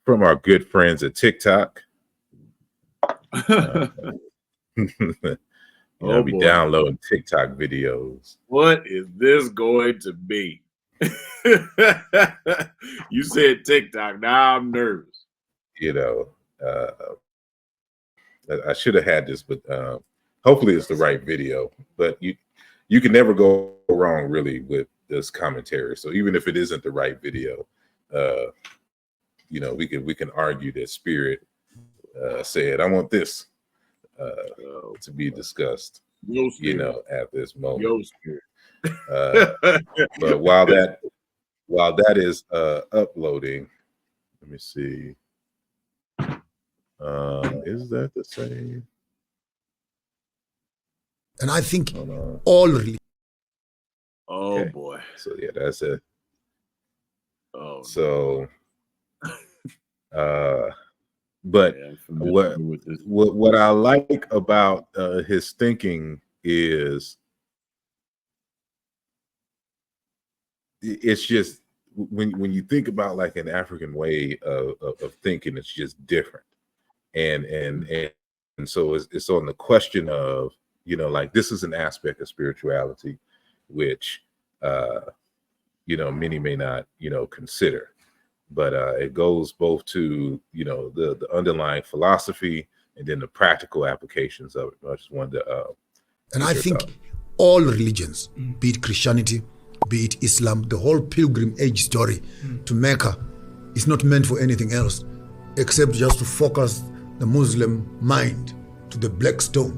from our good friends at TikTok. I'll be downloading TikTok videos. What is this going to be? You said TikTok. Now I'm nervous. I should have had this, but hopefully it's the right video. But you can never go wrong really with this commentary. So even if it isn't the right video, we can argue that Spirit said, "I want this to be discussed." At this moment. But while that is uploading, let me see. Is that the same? And I think all religions. Oh okay. Boy. So yeah, that's it. Oh. So, but what I like about his thinking is it's just when you think about like an African way of thinking, it's just different, and so it's on the question of like this is an aspect of spirituality which many may not consider, but it goes both to the underlying philosophy and then the practical applications of it. I just wanted to and I think all religions, be it Christianity, be it Islam, the whole pilgrim age story to Mecca is not meant for anything else except just to focus the Muslim mind to the black stone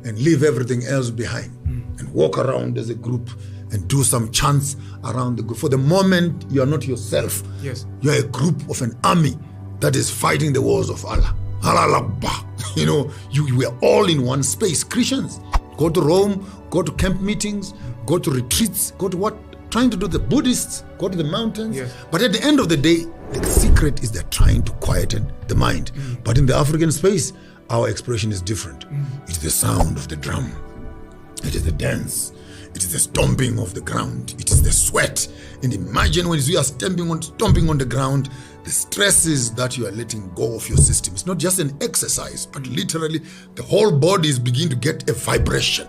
and leave everything else behind and walk around as a group and do some chants around the group. For the moment, you are not yourself. Yes. You are a group of an army that is fighting the wars of Allah. Allah Akbar. We are all in one space. Christians go to Rome, go to camp meetings, go to retreats, go to trying to do the Buddhists, go to the mountains. Yes. But at the end of the day, the secret is they're trying to quieten the mind. But in the African space, our expression is different. It's the sound of the drum. It is the dance. It is the stomping of the ground. It is the sweat. And imagine when you are stomping on the ground, the stresses that you are letting go of your system. It's not just an exercise, but literally the whole body is beginning to get a vibration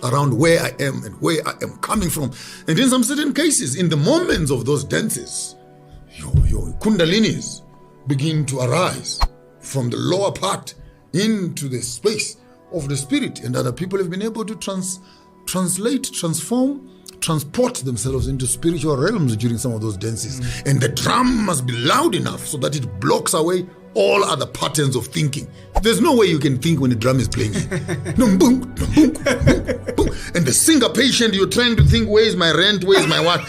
around where I am and where I am coming from. And in some certain cases, in the moments of those dances, your kundalinis begin to arise from the lower part into the space of the spirit. And other people have been able to translate, transform, transport themselves into spiritual realms during some of those dances. And the drum must be loud enough so that it blocks away all other patterns of thinking. There's no way you can think when the drum is playing. Boom, boom, boom, boom. And the singer patient, you're trying to think, where's my rent, where's my what?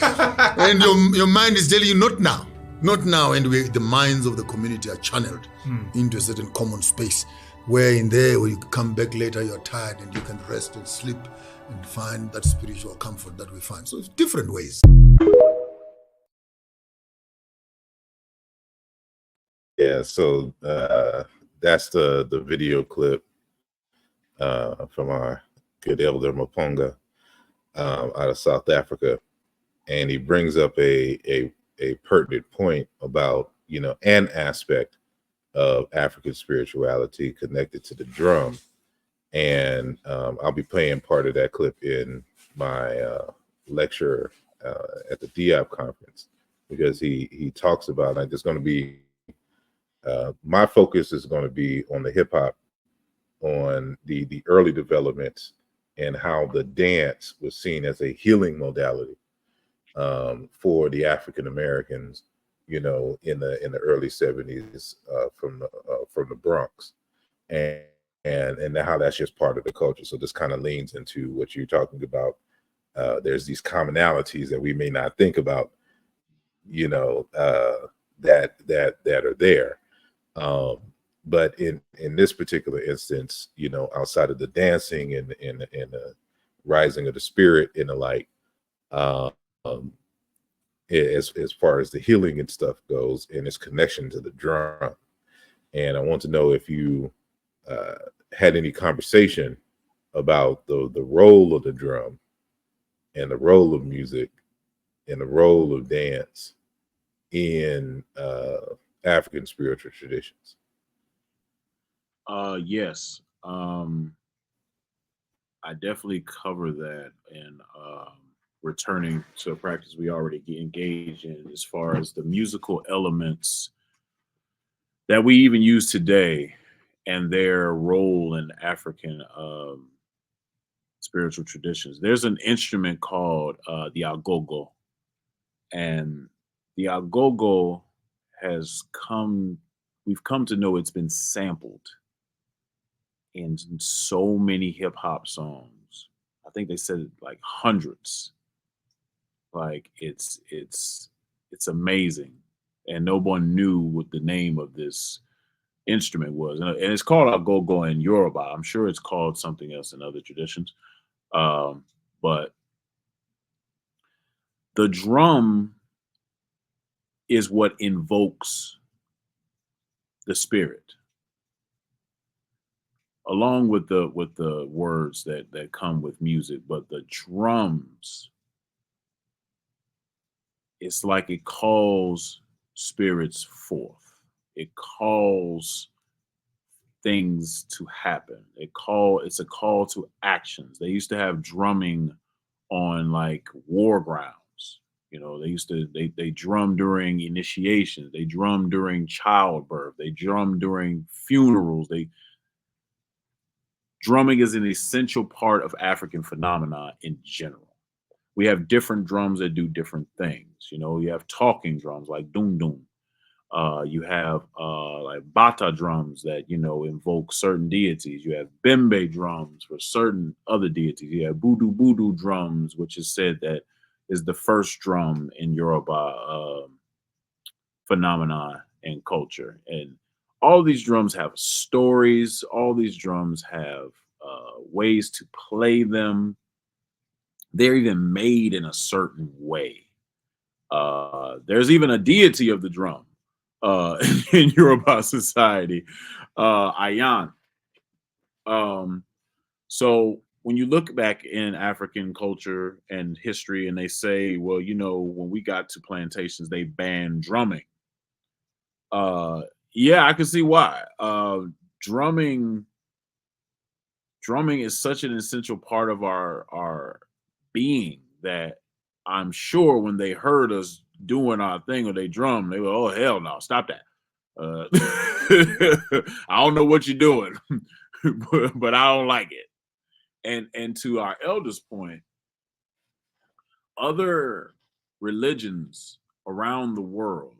And your mind is telling you, not now. Not now. And the minds of the community are channeled into a certain common space where in there, when you come back later, you're tired and you can rest and sleep and find that spiritual comfort that we find. So it's different ways. Yeah, so that's the video clip from our good elder Maponga out of South Africa, and he brings up a pertinent point about, you know, an aspect of African spirituality connected to the drum, and I'll be playing part of that clip in my lecture at the DIAP conference, because he talks about, like, there's going to be my focus is going to be on the hip hop, on the early developments and how the dance was seen as a healing modality for the African Americans, you know, in the early 70s from the Bronx, and how that's just part of the culture. So this kind of leans into what you're talking about. There's these commonalities that we may not think about, you know, that are there. But in this particular instance, you know, outside of the dancing and the rising of the spirit and the like, as far as the healing and stuff goes, and its connection to the drum. And I want to know if you had any conversation about the role of the drum and the role of music and the role of dance in African spiritual traditions. Yes. I definitely cover that, and returning to a practice we already engaged in, as far as the musical elements that we even use today and their role in African spiritual traditions. There's an instrument called the agogo, and the agogo we've come to know it's been sampled in so many hip hop songs. I think they said like hundreds. Like it's amazing, and no one knew what the name of this instrument was, and it's called agogo in Yoruba. I'm sure it's called something else in other traditions, but the drum is what invokes the spirit, along with the words that come with music. But the drums, it's like it calls spirits forth. It calls things to happen. It's a call to actions. They used to have drumming on like war grounds. You know, they drum during initiations. They drum during childbirth. They drum during funerals. Drumming is an essential part of African phenomena in general. We have different drums that do different things. You know, you have talking drums like doom doom. You have like bata drums that, you know, invoke certain deities. You have bembe drums for certain other deities. You have budu drums, which is said that is the first drum in Yoruba phenomena and culture. And all these drums have stories. All these drums have ways to play them. They're even made in a certain way. There's even a deity of the drum in Yoruba society, Ayan. So when you look back in African culture and history, and they say, well, you know, when we got to plantations, they banned drumming. Yeah, I can see why. Drumming is such an essential part of our being that I'm sure when they heard us doing our thing or they drum, they were, oh, hell no, stop that. I don't know what you're doing, but I don't like it. And to our elders' point, other religions around the world,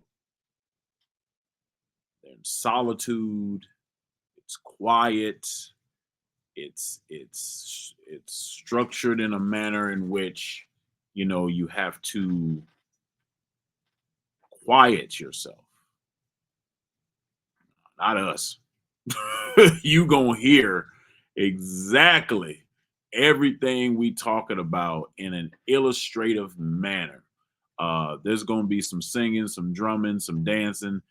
they're in solitude, it's quiet, it's structured in a manner in which, you know, you have to quiet yourself. Not us. You gonna hear exactly everything we talking about in an illustrative manner. There's gonna be some singing, some drumming, some dancing.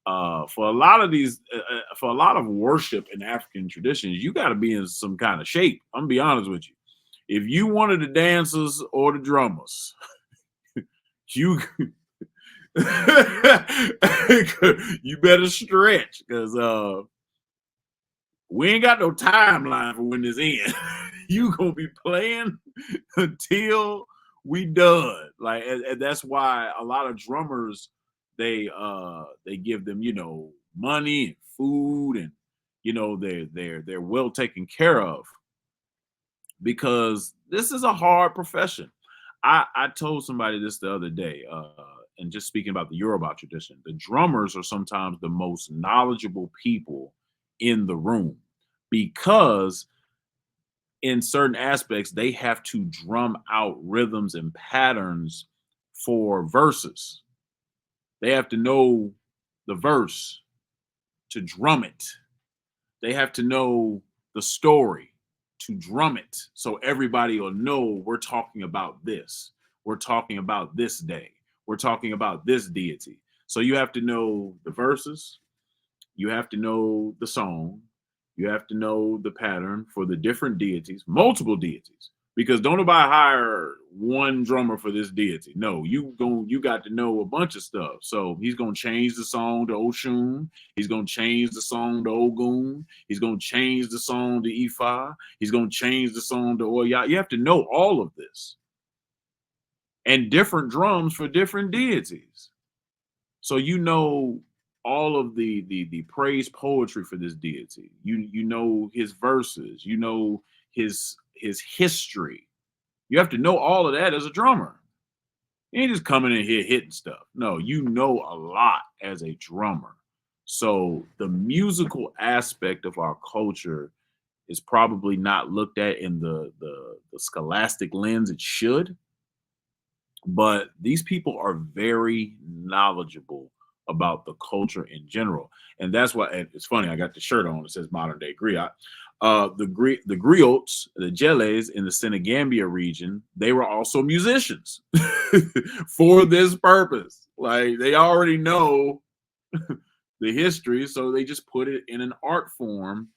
For a lot of these, for a lot of worship in African traditions, you got to be in some kind of shape. I'm gonna be honest with you. If you wanted the dancers or the drummers, you you better stretch, because we ain't got no timeline for when this ends. You gonna be playing until we done. Like, and that's why a lot of drummers, they give them, you know, money and food, and you know, they're well taken care of, because this is a hard profession. I told somebody this the other day, and just speaking about the Yoruba tradition, the drummers are sometimes the most knowledgeable people in the room, because in certain aspects they have to drum out rhythms and patterns for verses. They have to know the verse to drum it. They have to know the story to drum it, so everybody will know we're talking about this. We're talking about this day. We're talking about this deity. So you have to know the verses. You have to know the song. You have to know the pattern for the different deities, multiple deities, because don't nobody hire one drummer for this deity. No, you got to know a bunch of stuff. So he's gonna change the song to Oshun. He's gonna change the song to Ogun. He's gonna change the song to Ifa. He's gonna change the song to Oya. You have to know all of this, and different drums for different deities. So you know all of the praise poetry for this deity. You know his verses. You know his history. You have to know all of that as a drummer. You ain't just coming in here hitting stuff. No, you know a lot as a drummer. So the musical aspect of our culture is probably not looked at in the scholastic lens it should. But these people are very knowledgeable about the culture in general. And that's why, and it's funny, I got the shirt on, it says modern day griot. The griots, the Jeles in the Senegambia region, they were also musicians for this purpose. Like, they already know the history, so they just put it in an art form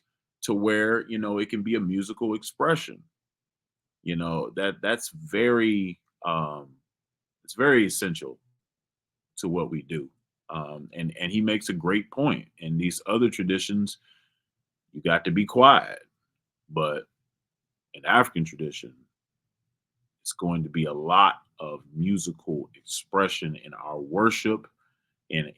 to where, you know, it can be a musical expression. You know, that's very it's very essential to what we do. And he makes a great point. In these other traditions, you got to be quiet. But in African tradition, it's going to be a lot of musical expression in our worship, in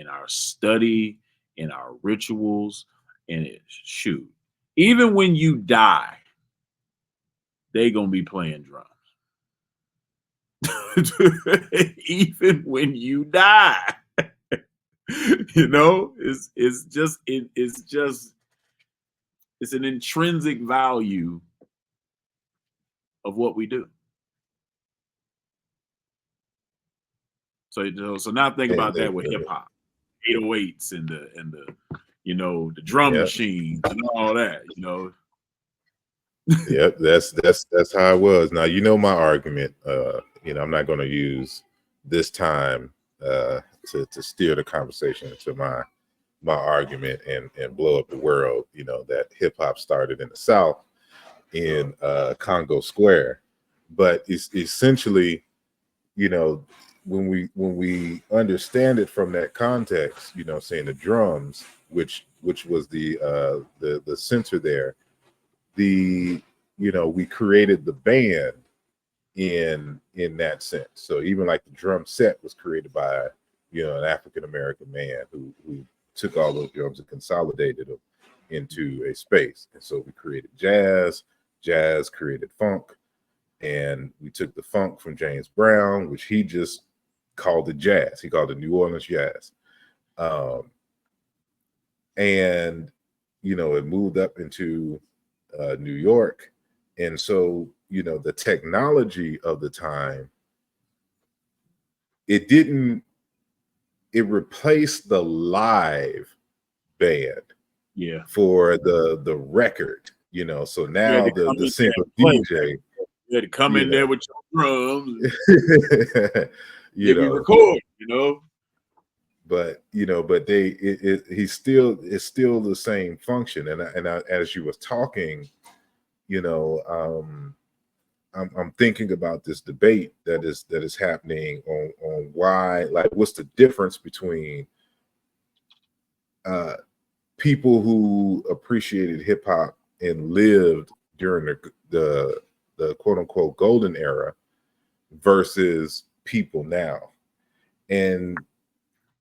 our study, in our rituals, and shoot. Even when you die, they gonna be playing drums. Even when you die. You know, it's an intrinsic value of what we do. So now think about that with hip hop, 808s and the you know, the drum machines and all that, you know. Yep, that's how it was. Now, you know, my argument, you know, I'm not going to use this time to steer the conversation into my argument and blow up the world. You know, that hip hop started in the South, in Congo Square, but it's essentially, you know, when we understand it from that context, you know, saying the drums, which was the center there, you know, we created the band in that sense. So even like the drum set was created by, you know, an African American man who took all those drums and consolidated them into a space. And so we created jazz created funk, And we took the funk from James Brown, which he just called it jazz. He called it New Orleans jazz. And, you know, it moved up into New York. And so, you know, the technology of the time, it replaced the live band for the record, you know. So now the single DJ, you had to come in there with your drums, you know, record, you know. But you know, but it's still the same function. And I, as you was talking, you know, I'm thinking about this debate that is happening on why, like, what's the difference between people who appreciated hip hop and lived during the quote unquote golden era versus people now. And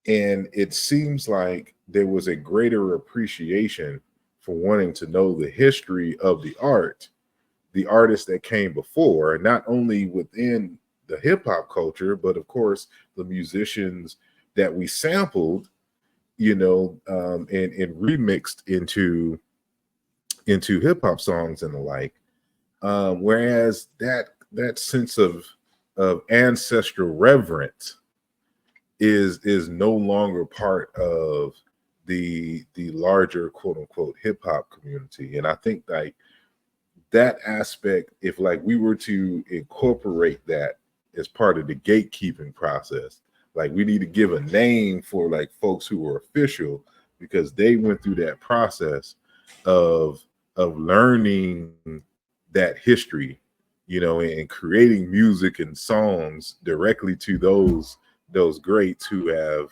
it seems like there was a greater appreciation for wanting to know the history of the artists that came before, not only within the hip hop culture, but of course the musicians that we sampled, you know, and remixed into hip hop songs and the like. Whereas that sense of ancestral reverence is no longer part of the larger quote unquote hip hop community. And I think like that aspect, if like we were to incorporate that as part of the gatekeeping process, like we need to give a name for like folks who are official because they went through that process of learning that history, you know, and creating music and songs directly to those greats who have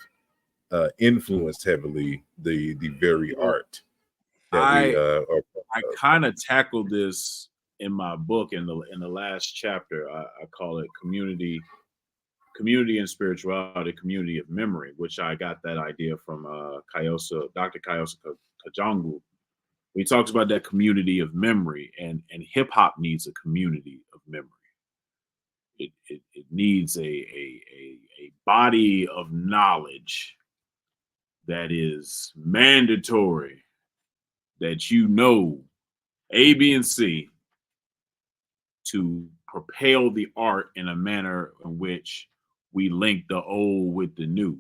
influenced heavily the very art that we are. I kind of tackled this in my book in the last chapter. I call it community and spirituality, community of memory, which I got that idea from Dr. Kayosa Kajangu. He talks about that community of memory, and hip hop needs a community of memory. It needs a body of knowledge that is mandatory, that you know A, B, and C to propel the art in a manner in which we link the old with the new.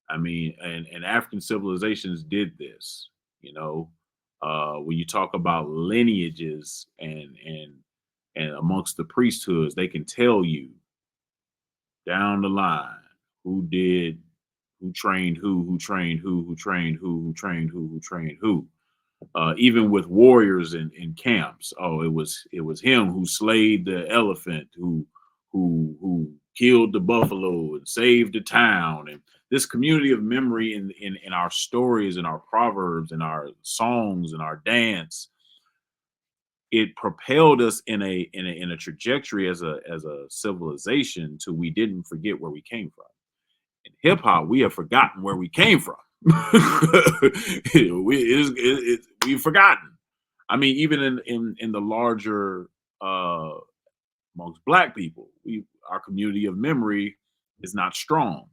I mean, and African civilizations did this, you know. When you talk about lineages and amongst the priesthoods, they can tell you down the line who trained who trained who trained who trained who trained who. Even with warriors in camps, it was him who slayed the elephant, who killed the buffalo and saved the town. And this community of memory in our stories, in our proverbs, in our songs, in our dance, it propelled us in a trajectory as a civilization till we didn't forget where we came from. In hip hop, we have forgotten where we came from. We've forgotten. I mean, even in the larger amongst Black people, our community of memory is not strong.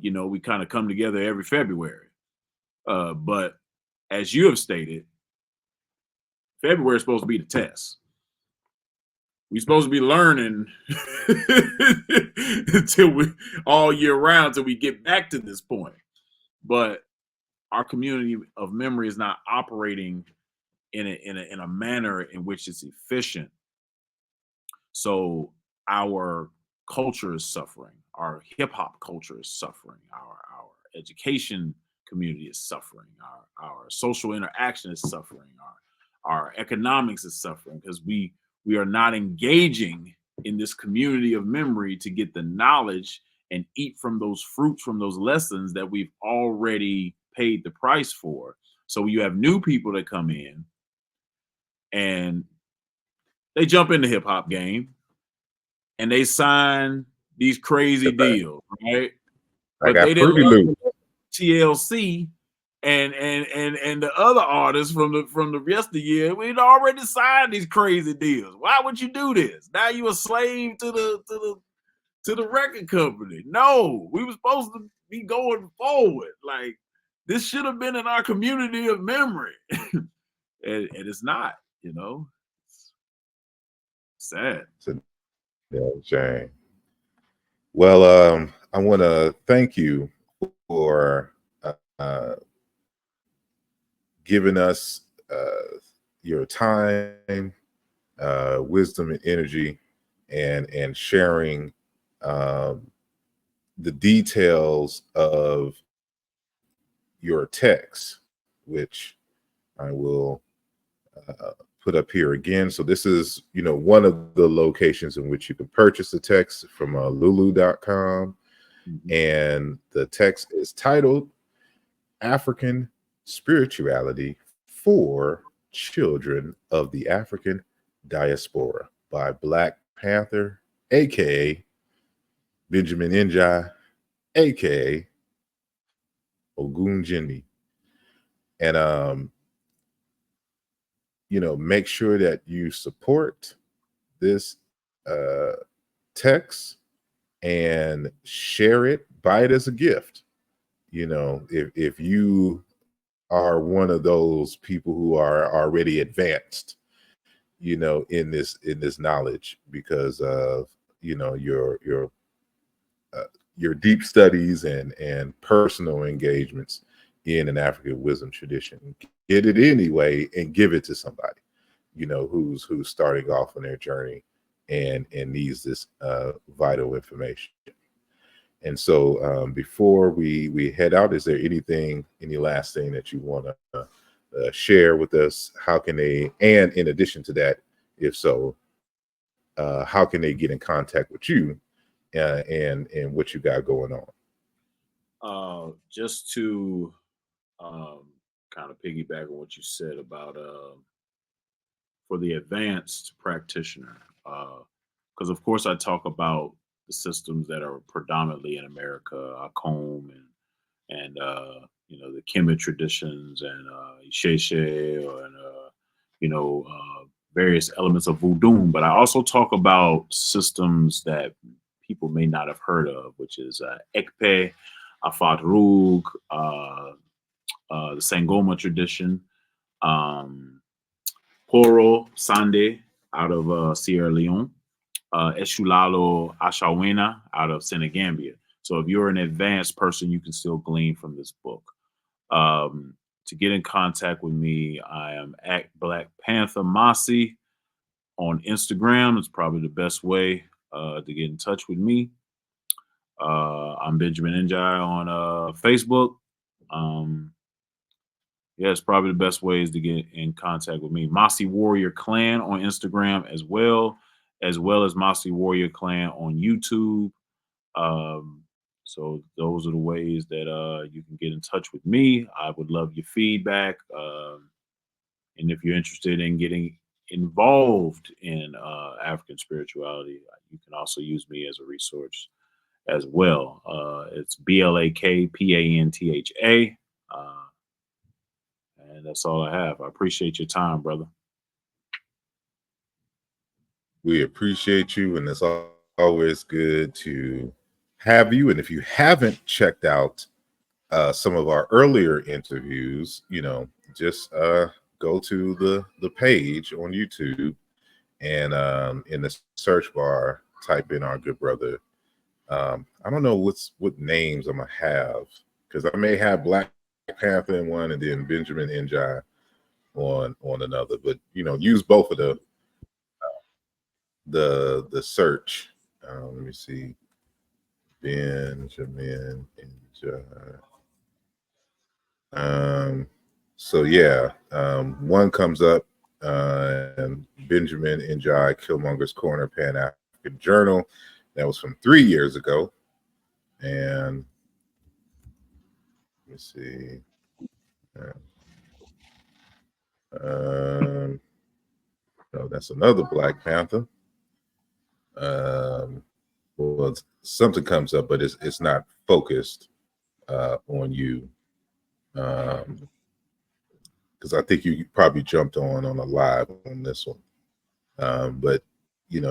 You know, we kind of come together every February. But as you have stated, February is supposed to be the test. We're supposed to be learning until we all year round till we get back to this point. But our community of memory is not operating in a manner in which it's efficient. So our culture is suffering. Our hip hop culture is suffering. Our education community is suffering. Our social interaction is suffering. Our economics is suffering because we are not engaging in this community of memory to get the knowledge and eat from those fruits, from those lessons that we've already paid the price for. So you have new people that come in and they jump in the hip hop game and they sign these crazy deals, right? But they didn't learn TLC and the other artists from the rest of the year, we'd already signed these crazy deals. Why would you do this? Now you a slave to the record company. No, we were supposed to be going forward. Like, this should have been in our community of memory. and it's not, you know. Sad. Yeah, Shane. Well, I want to thank you for giving us your time, wisdom, and energy, and sharing the details of your text, which I will put up here again. So this is, one of the locations in which you can purchase the text from lulu.com. And the text is titled African Spirituality for Children of the African Diaspora by Black Panther, aka Benjamin Njie, aka Ogunjimi. And make sure that you support this text and share it, buy it as a gift. If you are one of those people who are already advanced, in this knowledge because of your deep studies and personal engagements in an African wisdom tradition, get it anyway and give it to somebody, who's starting off on their journey and needs this vital information. And so before we head out, is there any last thing that you want to share with us? How can they, and in addition to that, if so, how can they get in contact with you and what you got going on? Just to kind of piggyback on what you said about for the advanced practitioner, because of course I talk about the systems that are predominantly in America, Akom and the Kemet traditions and Isheshe and various elements of voodoo. But I also talk about systems that people may not have heard of, which is Ekpe, Afat Rug, the Sangoma tradition, Poro Sande out of Sierra Leone, Eshulalo Ashawena out of Senegambia. So if you're an advanced person, you can still glean from this book. To get in contact with me, I am at Black Panther Masi on Instagram. It's probably the best way to get in touch with me. I'm Benjamin Njie on Facebook. It's probably the best ways to get in contact with me. Masi Warrior Clan on Instagram as well as Masi Warrior Clan on YouTube. So those are the ways that you can get in touch with me. I would love your feedback. And if you're interested in getting involved in African spirituality, you can also use me as a resource as well. It's BLAKPANTHA. And that's all I have. I appreciate your time, brother. We appreciate you, and it's always good to have you. And if you haven't checked out some of our earlier interviews, just go to the page on YouTube and in the search bar, type in our good brother. I don't know what names I'm gonna have, because I may have Black Panther in one and then Benjamin Njie on another, but use both of the search. Let me see, Benjamin Njie. So yeah, one comes up, and Benjamin Njie, Killmonger's Corner Pan-African Journal. That was from 3 years ago. And let me see. No, that's another Black Panther. Well, something comes up, but it's not focused on you. because I think you probably jumped on a live on this one. But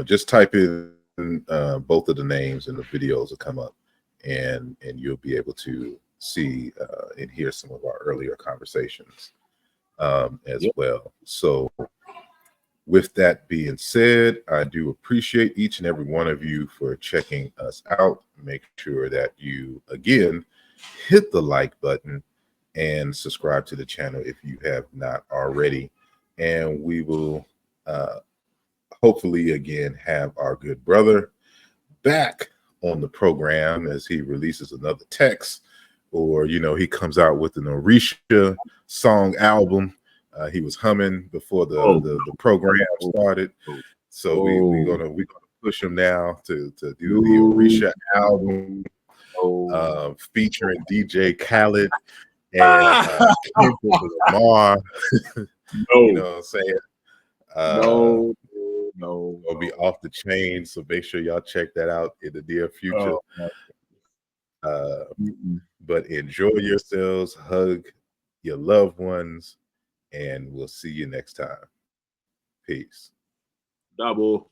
just type in both of the names and the videos will come up, and you'll be able to see and hear some of our earlier conversations as well. So with that being said, I do appreciate each and every one of you for checking us out. Make sure that you, again, hit the like button and subscribe to the channel if you have not already. And we will hopefully again have our good brother back on the program as he releases another text, or he comes out with an Orisha song album. He was humming before the program started, so we're gonna push him now to do the Orisha album featuring DJ Khaled and Kendrick Lamar. You know what I'm saying? No, it'll be off the chain. So make sure y'all check that out in the near future. But enjoy yourselves, hug your loved ones, and we'll see you next time. Peace. Double.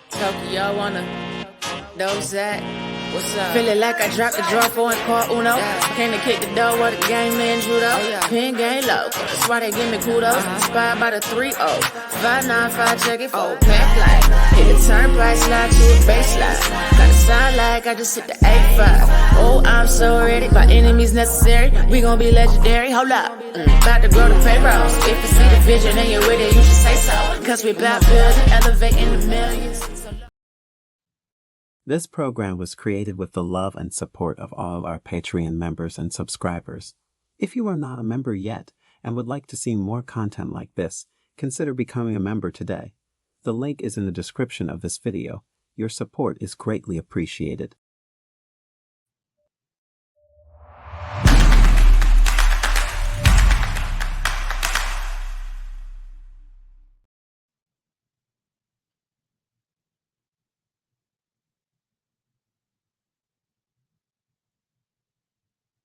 Tokyo wanna dose that. What's up? Feeling like I dropped the draw for and caught Uno. Came to kick the door with the game man judo. Pin game low, that's why they give me kudos. Inspired by the 3-0. 595, check it for pack light. Hit the turnpike, slide to a baseline. Gotta sound like I just hit the 8-5. Oh, I'm so ready. By enemies necessary, we gon' be legendary. Hold up. About to grow the payrolls. If you see the vision and you're with it, you should say so. Cause we about building, elevating the millions. This program was created with the love and support of all our Patreon members and subscribers. If you are not a member yet and would like to see more content like this, consider becoming a member today. The link is in the description of this video. Your support is greatly appreciated.